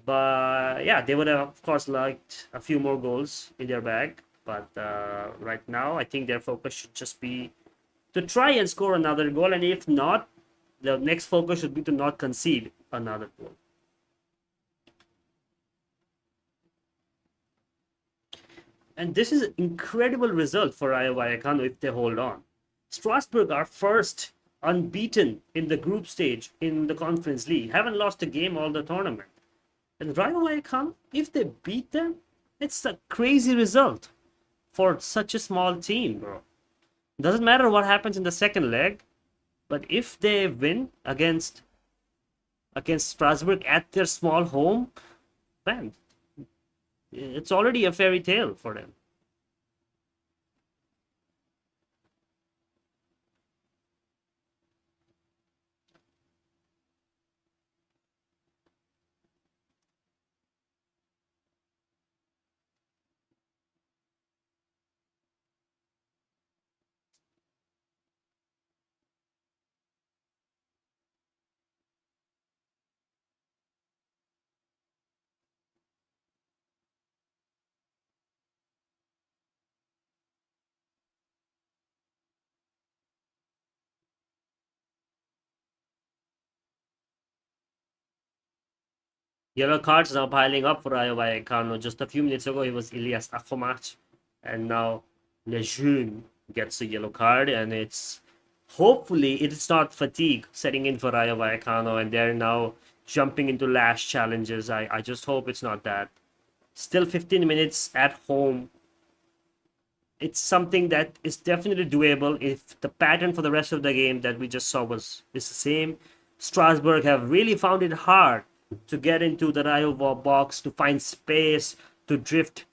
But yeah, they would have, of course, liked a few more goals in their bag. But right now, I think their focus should just be to try and score another goal. And if not, the next focus should be to not concede another goal. And this is an incredible result for Rayo Vallecano if they hold on. Strasbourg are first unbeaten in the group stage in the Conference League. Haven't lost a game all the tournament. And Rayo Vallecano, if they beat them, it's a crazy result for such a small team, bro. Doesn't matter what happens in the second leg, but if they win against Strasbourg at their small home, man, it's already a fairy tale for them. Yellow cards now piling up for Rayo Vallecano. Just a few minutes ago, it was Elias Akomac, and now Lejeune gets a yellow card, and it's hopefully it's not fatigue setting in for Rayo Vallecano, and they're now jumping into last challenges. I just hope it's not that. Still 15 minutes at home. It's something that is definitely doable if the pattern for the rest of the game that we just saw is the same. Strasbourg have really found it hard to get into the Rayo box, to find space, to drift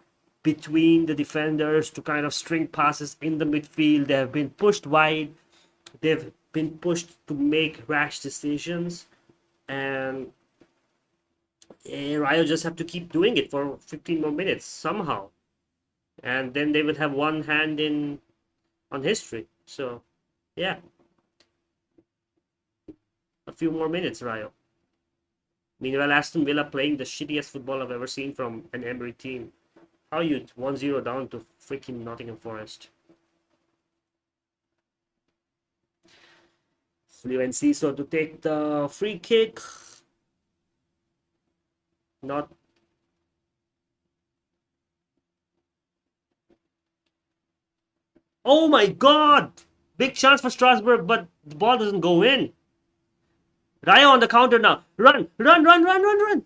between the defenders, to kind of string passes in the midfield. They have been pushed wide. They've been pushed to make rash decisions. And Rayo just have to keep doing it for 15 more minutes somehow. And then they will have one hand in on history. So, yeah, a few more minutes, Rayo. Meanwhile, Aston Villa playing the shittiest football I've ever seen from an Emery team. How are you 1-0 down to freaking Nottingham Forest? Fluency, so to take the free kick. Not. Oh my god! Big chance for Strasbourg, but the ball doesn't go in. Rayo on the counter now. Run, run, run, run, run, run.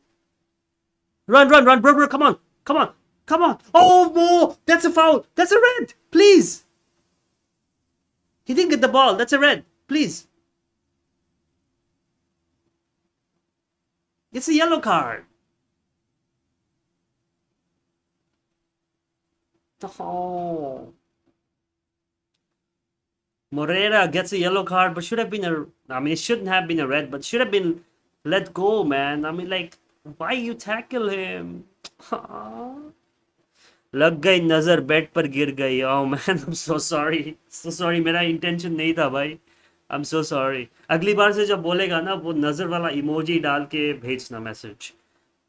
Run, run, run, bro, bro, come on. Come on. Come on. Oh, no. That's a foul. That's a red. Please. He didn't get the ball. That's a red. Please. It's a yellow card. Oh. Moreira gets a yellow card, but should have been a. I mean, it shouldn't have been a red, but should have been let go, man. I mean, like, why you tackle him? लग गई नजर bed पर गिर गई. Oh man, I'm so sorry. So sorry. मेरा intention नहीं था भाई. I'm so sorry. अगली बार से जब बोलेगा ना वो नजर वाला इमोजी डाल के भेजना message.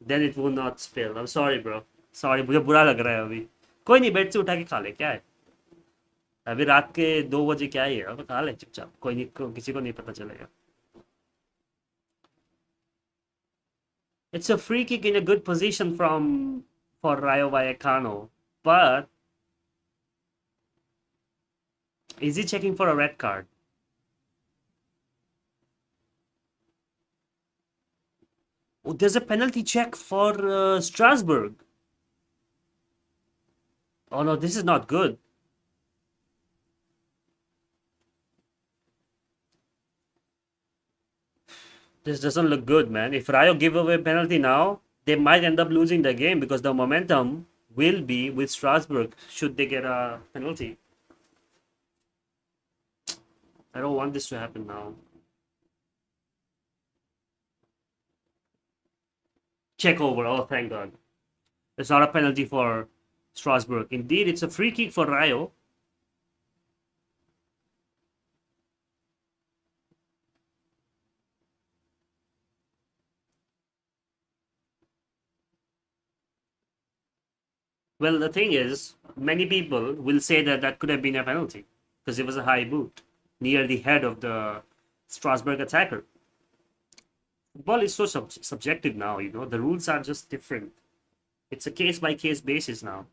Then it will not spill. I'm sorry bro. Sorry मुझे बुरा लग रहा है अभी. कोई नहीं बेड से उठा के खा ले क्या है. अभी रात के 2 बजे क्या ही है अब खा ले चुपचाप. कोई नहीं किसी को नहीं पता चलेगा. It's a free kick in a good position from for Rayo Vallecano, but is he checking for a red card? Oh, there's a penalty check for Strasbourg. Oh no, this is not good. This doesn't look good, man. If Rayo give away a penalty now, they might end up losing the game because the momentum will be with Strasbourg should they get a penalty. I don't want this to happen now. Check over. Oh, thank God. It's not a penalty for Strasbourg. Indeed, it's a free kick for Rayo. Well, the thing is, many people will say that that could have been a penalty because it was a high boot near the head of the Strasbourg attacker. Football is so subjective now, you know, the rules are just different. It's a case by case basis now.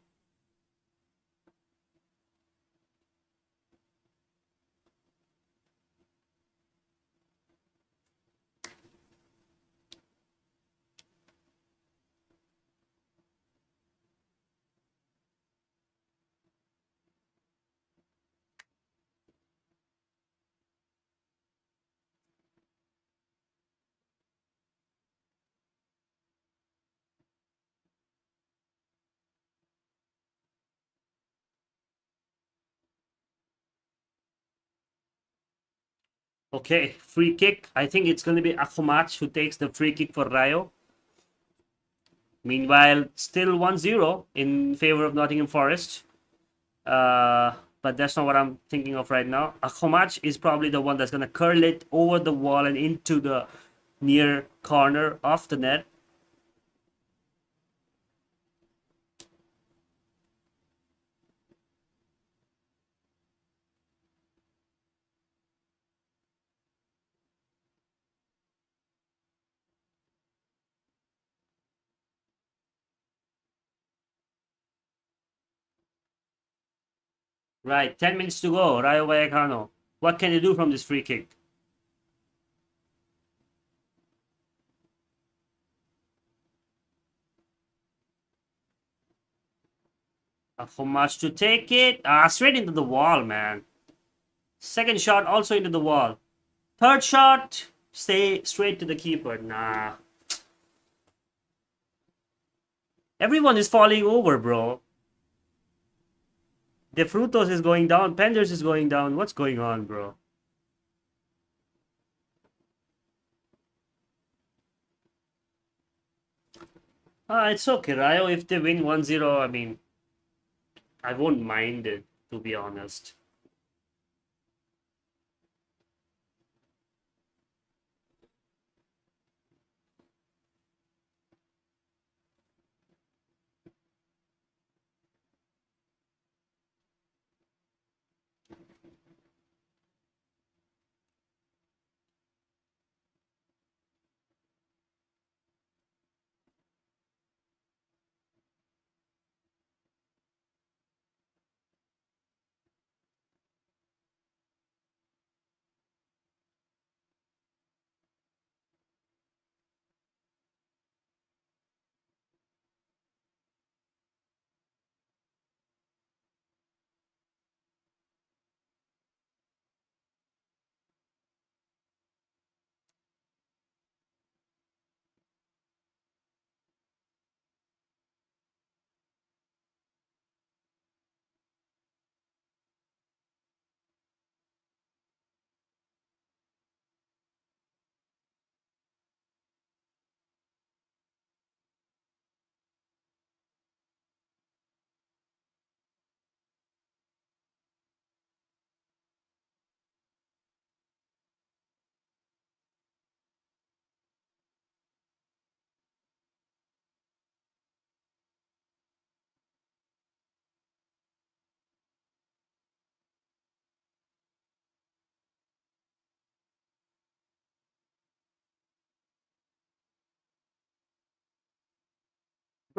Okay, free kick. I think it's going to be Akhomach who takes the free kick for Rayo. Meanwhile, still 1-0 in favor of Nottingham Forest. But that's not what I'm thinking of right now. Akhomach is probably the one that's going to curl it over the wall and into the near corner of the net. Right, 10 minutes to go. Rayo Vallecano. What can you do from this free kick? Akhomach to take it. Straight into the wall, man. Second shot also into the wall. Third shot, stay straight to the keeper. Nah. Everyone is falling over, bro. De Frutos is going down. Penders is going down. What's going on, bro? It's okay, Rayo. If they win 1-0, I mean, I won't mind it, to be honest.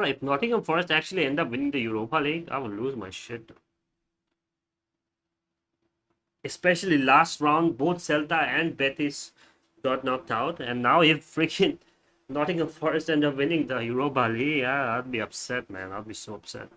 Bro, if Nottingham Forest actually end up winning the Europa League, I will lose my shit. Especially last round, both Celta and Betis got knocked out, and now if freaking Nottingham Forest end up winning the Europa League, yeah, I'd be upset, man. I'd be so upset.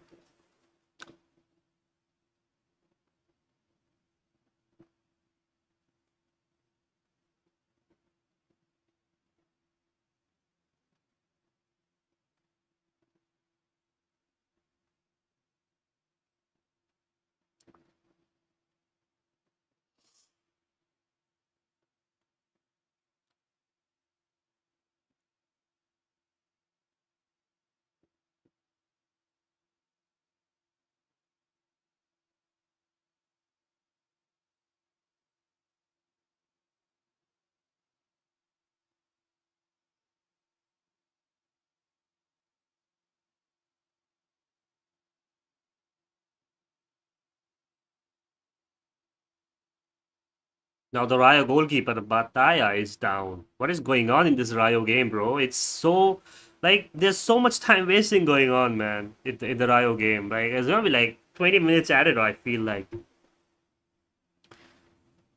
Now the Rayo goalkeeper, Bataya, is down. What is going on in this Rayo game, bro? It's so like there's so much time wasting going on, man. In the Rayo game, like it's gonna be like 20 minutes added. I feel like.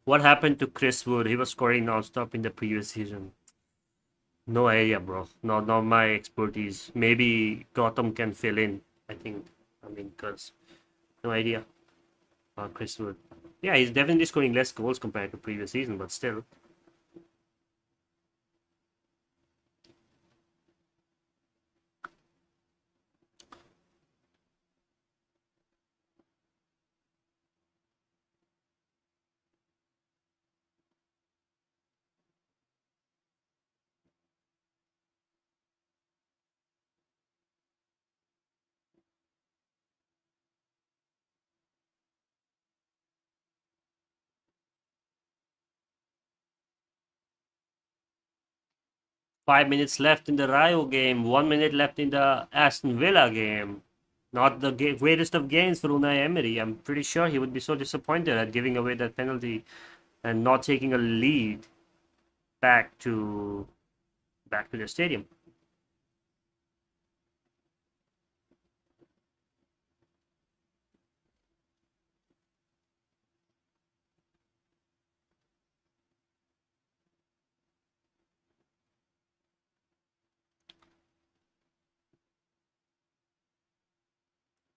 What happened to Chris Wood? He was scoring non-stop in the previous season. No idea, bro. Not my expertise. Maybe Gotham can fill in. I think. I mean, cause no idea. Chris Wood. Yeah, he's definitely scoring less goals compared to previous season, but still. 5 minutes left in the Rayo game. 1 minute left in the Aston Villa game. Not the greatest of games for Unai Emery. I'm pretty sure he would be so disappointed at giving away that penalty and not taking a lead back to the stadium.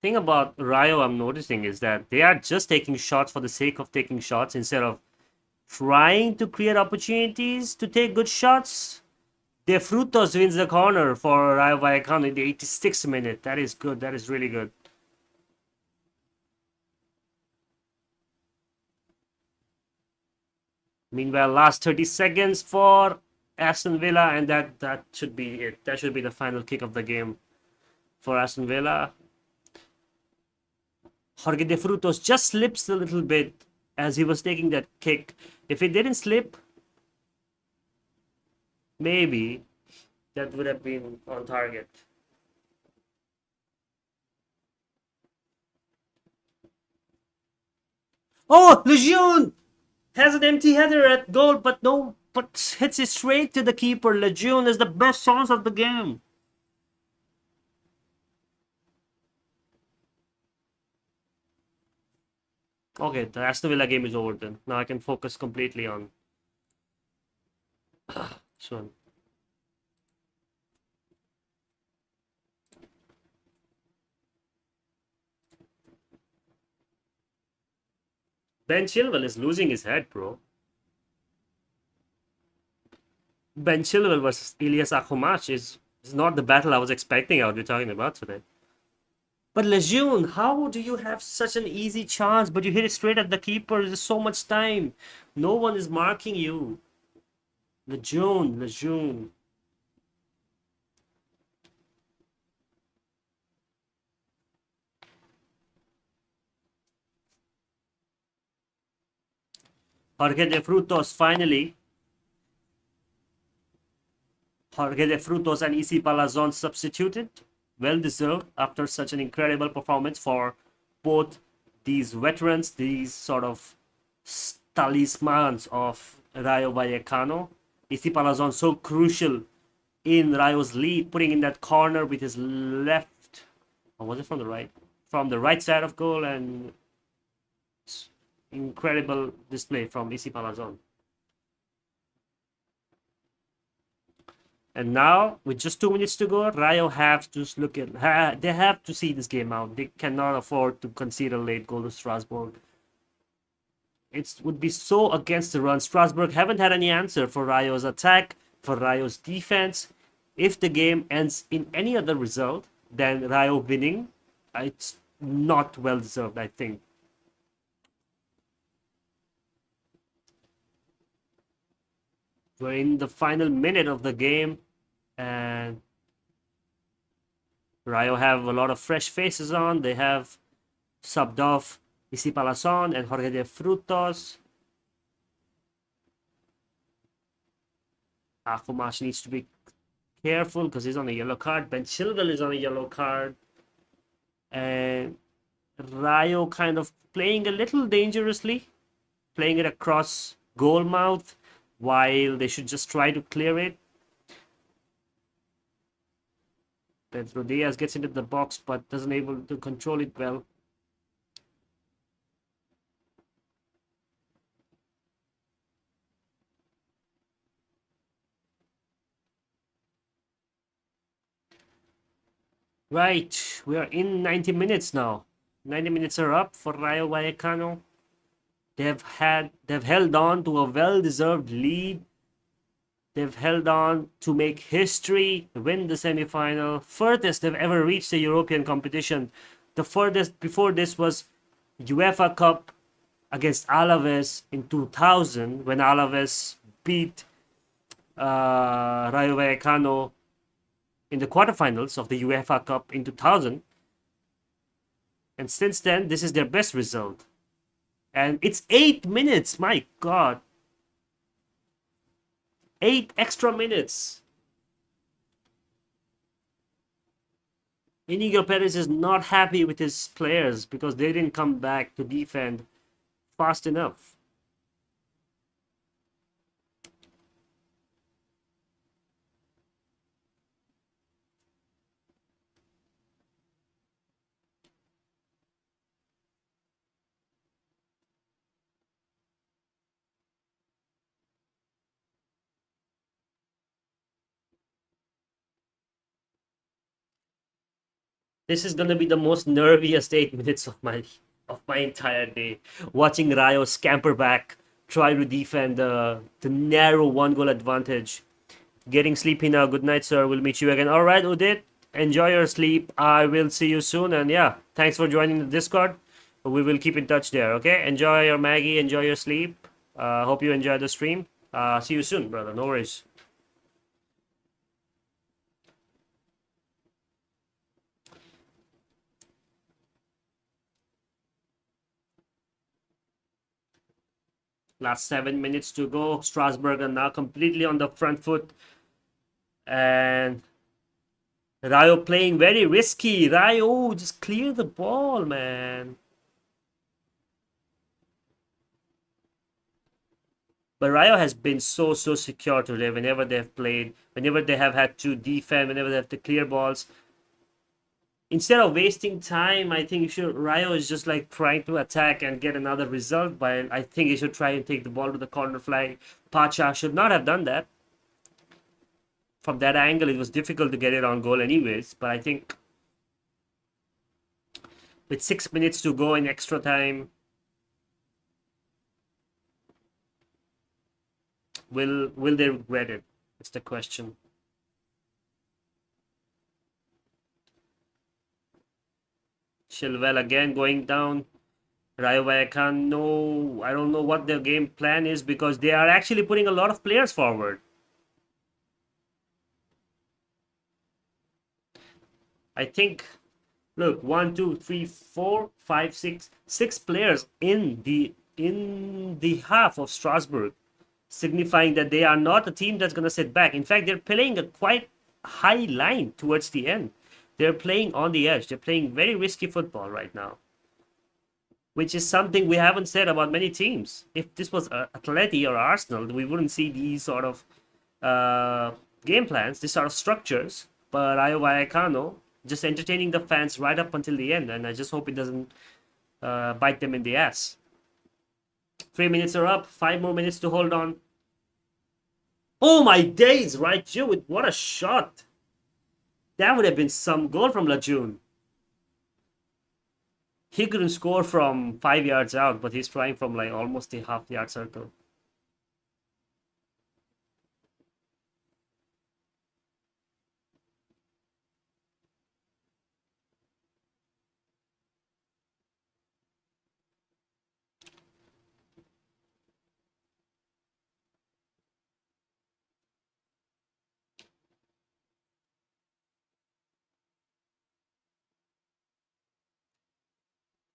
Thing about Rayo I'm noticing is that they are just taking shots for the sake of taking shots instead of trying to create opportunities to take good shots. De Frutos wins the corner for Rayo Vallecano in the 86th minute. That is good. That is really good. Meanwhile, last 30 seconds for Aston Villa, and that should be it. That should be the final kick of the game for Aston Villa. Jorge De Frutos just slips a little bit as he was taking that kick. If it didn't slip, maybe that would have been on target. Oh, Lejeune has an empty header at goal, but hits it straight to the keeper. Lejeune is the best chance of the game. Okay, the Aston Villa game is over then. Now I can focus completely on this one. Ben Chilwell is losing his head, bro. Ben Chilwell versus Ilias Akhomach is not the battle I was expecting I would be talking about today. But Lejeune, how do you have such an easy chance, but you hit it straight at the keeper? There's so much time. No one is marking you. Lejeune. Jorge de Frutos finally. Jorge de Frutos and Isi Palazon substituted. Well deserved after such an incredible performance for both these veterans, these sort of talismans of Rayo Vallecano. Isi Palazon so crucial in Rayo's lead, putting in that corner with his left, or was it from the right? From the right side of goal, and incredible display from Isi Palazon. And now, with just 2 minutes to go, Rayo have to look at. They have to see this game out. They cannot afford to concede a late goal to Strasbourg. It would be so against the run. Strasbourg haven't had any answer for Rayo's attack, for Rayo's defense. If the game ends in any other result than Rayo winning, it's not well deserved, I think. We're in the final minute of the game, and Rayo have a lot of fresh faces on. They have subbed off Isi Palazon and Jorge de Frutos. Akumash needs to be careful because he's on a yellow card. Ben Chilwell is on a yellow card. And Rayo kind of playing a little dangerously, playing it across goal mouth while they should just try to clear it. Pedro Diaz gets into the box but doesn't able to control it well. Right, we are in 90 minutes now. 90 minutes are up for Rayo Vallecano. They've held on to a well-deserved lead. They've held on to make history, win the semi-final. Furthest they've ever reached a European competition. The furthest before this was UEFA Cup against Alaves in 2000, when Alaves beat Rayo Vallecano in the quarterfinals of the UEFA Cup in 2000. And since then, this is their best result. And it's 8 minutes, my God. 8 extra minutes. Inigo Perez is not happy with his players because they didn't come back to defend fast enough. This is gonna be the most nerviest 8 minutes of my entire day. Watching Rayo scamper back, try to defend the narrow 1 goal advantage. Getting sleepy now. Good night, sir. We'll meet you again. All right, Udit. Enjoy your sleep. I will see you soon. And yeah, thanks for joining the Discord. We will keep in touch there. Okay. Enjoy your Maggie. Enjoy your sleep. Hope you enjoy the stream. See you soon, brother. No worries. Last 7 minutes to go. Strasbourg are now completely on the front foot. And Rayo playing very risky. Rayo, just clear the ball, man. But Rayo has been so secure today whenever they've played, whenever they have had to defend, whenever they have to clear balls. Instead of wasting time, I think Rayo is just like trying to attack and get another result. But I think he should try and take the ball to the corner flag. Pacha should not have done that. From that angle, it was difficult to get it on goal anyways. But I think with 6 minutes to go in extra time, will they regret it? It's the question. Chilwell again going down. Rayo Vallecano, I don't know what their game plan is because they are actually putting a lot of players forward. I think, look, 1, 2, 3, 4, 5, 6 players in the half of Strasbourg, signifying that they are not a team that's going to sit back. In fact, they're playing a quite high line towards the end. They're playing on the edge. They're playing very risky football right now, which is something we haven't said about many teams. If this was Atleti or Arsenal, we wouldn't see these sort of game plans, this sort of structures. But Rayo Vallecano just entertaining the fans right up until the end, and I just hope it doesn't bite them in the ass. 3 minutes are up, 5 more minutes to hold on. Oh my days, right, Jew, what a shot! That would have been some goal from Lejeune. He couldn't score from 5 yards out, but he's trying from like almost a half-yard circle.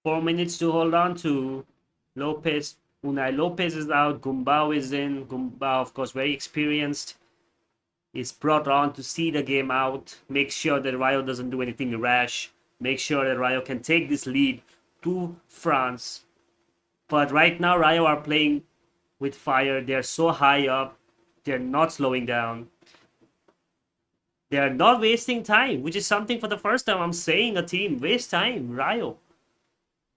Four minutes to hold on to. Lopez, Unai Lopez is out. Gumbau is in. Gumbau, of course, very experienced. Is brought on to see the game out. Make sure that Rayo doesn't do anything rash. Make sure that Rayo can take this lead to France. But right now, Rayo are playing with fire. They're so high up. They're not slowing down. They're not wasting time, which is something for the first time I'm saying a team. Waste time, Rayo.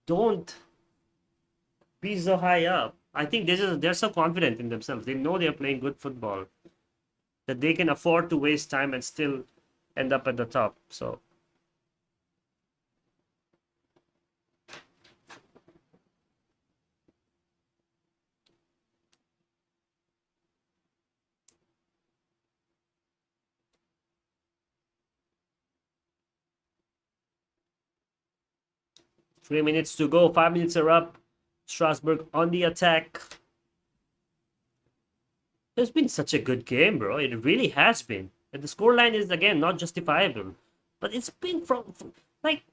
Don't be so high up. I think they're so confident in themselves. They know they're playing good football, that they can afford to waste time and still end up at the top. So three minutes to go. 5 minutes are up. Strasbourg on the attack. It's been such a good game, bro. It really has been. And the scoreline is, again, not justifiable. But it's been from like,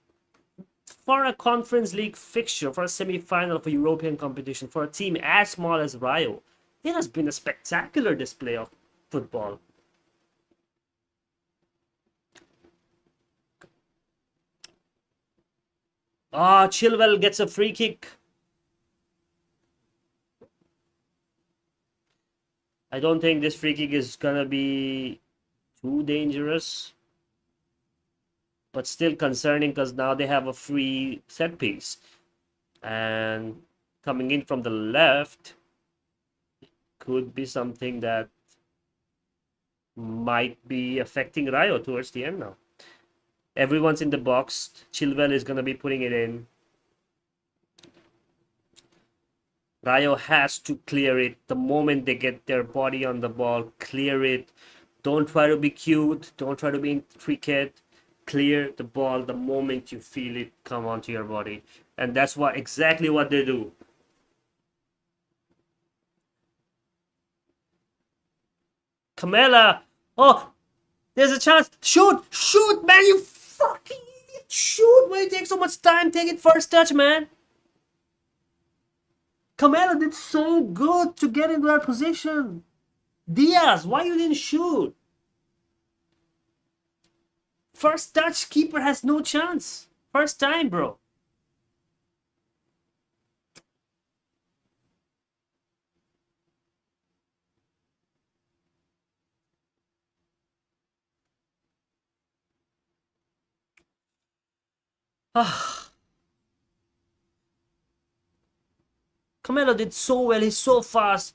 for a Conference League fixture, for a semi-final of a European competition, for a team as small as Rayo, it has been a spectacular display of football. Ah, Chilwell gets a free kick. I don't think this free kick is gonna be too dangerous, but still concerning because now they have a free set piece. And coming in from the left could be something that might be affecting Rayo towards the end now. Everyone's in the box. Chilwell is going to be putting it in. Rayo has to clear it the moment they get their body on the ball. Clear it. Don't try to be cute. Don't try to be intricate. Clear the ball the moment you feel it come onto your body. And that's exactly what they do. Camela. Oh, there's a chance. Shoot. Shoot, man. You fucking idiot. Shoot. Why you take so much time? Take it first touch, man. Camela did so good to get into that position. Diaz, why you didn't shoot? First touch, keeper has no chance. First time, bro. Camelo did so well. He's so fast.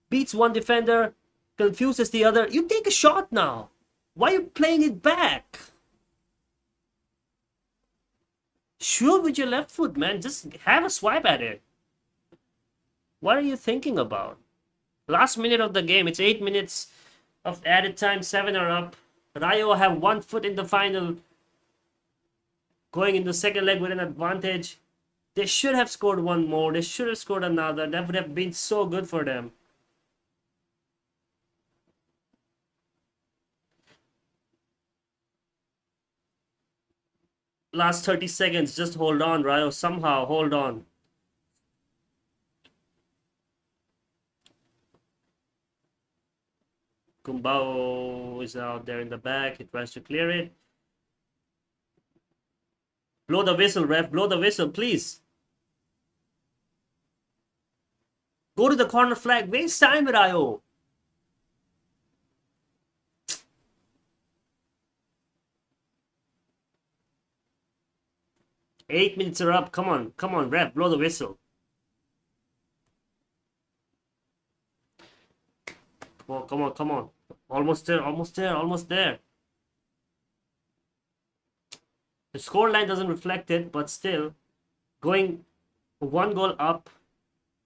Beats one defender. Confuses the other. You take a shot now. Why are you playing it back? Shoot with your left foot, man. Just have a swipe at it. What are you thinking about? Last minute of the game. It's 8 minutes of added time. 7 are up. Rayo have 1 foot in the final. Going in the second leg with an advantage. They should have scored one more. They should have scored another. That would have been so good for them. Last 30 seconds. Just hold on, Rayo. Somehow, hold on. Gumbau is out there in the back. He tries to clear it. Blow the whistle, ref. Blow the whistle, please. Go to the corner flag. Waste time, Rayo. 8 minutes are up. Come on, ref, blow the whistle. Come on. Almost there. The scoreline doesn't reflect it, but still, going 1 goal up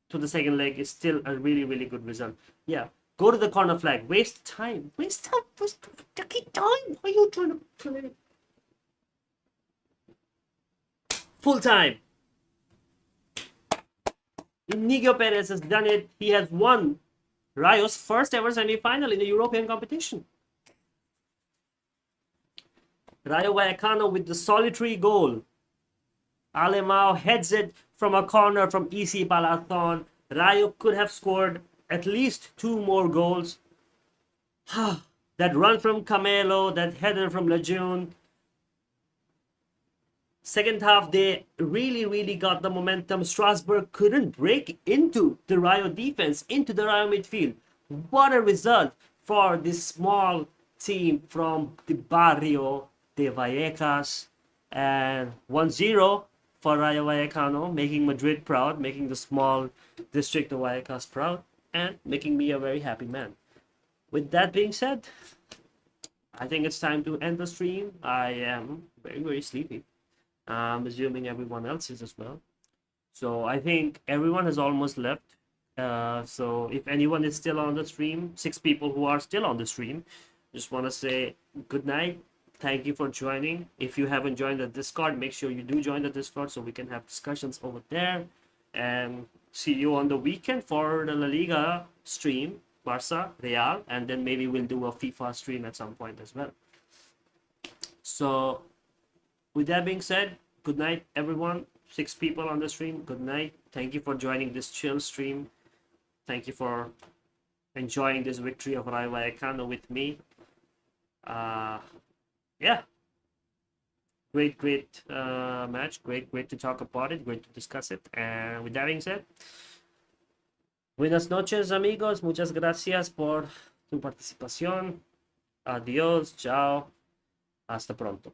to the second leg is still a really, really good result. Yeah, go to the corner flag. Waste time. Waste time. Why are you trying to play? Full time. Inigo Perez has done it. He has won Rayo's first ever semi-final in a European competition. Rayo Vallecano with the solitary goal. Alemão heads it from a corner from EC Palathon. Rayo could have scored at least 2 more goals. That run from Camelo, that header from Lejeune. Second half, they really got the momentum. Strasbourg couldn't break into the Rayo defense, into the Rayo midfield. What a result for this small team from the Barrio de Vallecas. And 1-0 for Rayo Vallecano, making Madrid proud, making the small district of Vallecas proud, and making me a very happy man. With that being said, I think it's time to end the stream. I am very sleepy. I'm assuming everyone else is as well. So I think everyone has almost left. So if anyone is still on the stream, 6 people who are still on the stream, just want to say good night. Thank you for joining. If you haven't joined the Discord, make sure you do join the Discord so we can have discussions over there. And see you on the weekend for the La Liga stream, Barca, Real, and then maybe we'll do a FIFA stream at some point as well. So with that being said, good night everyone. 6 people on the stream, good night. Thank you for joining this chill stream. Thank you for enjoying this victory of Rayo Vallecano with me. Yeah, great match, great to talk about it, great to discuss it. And with that being said, buenas noches amigos, muchas gracias por su participación. Adiós, chao, hasta pronto.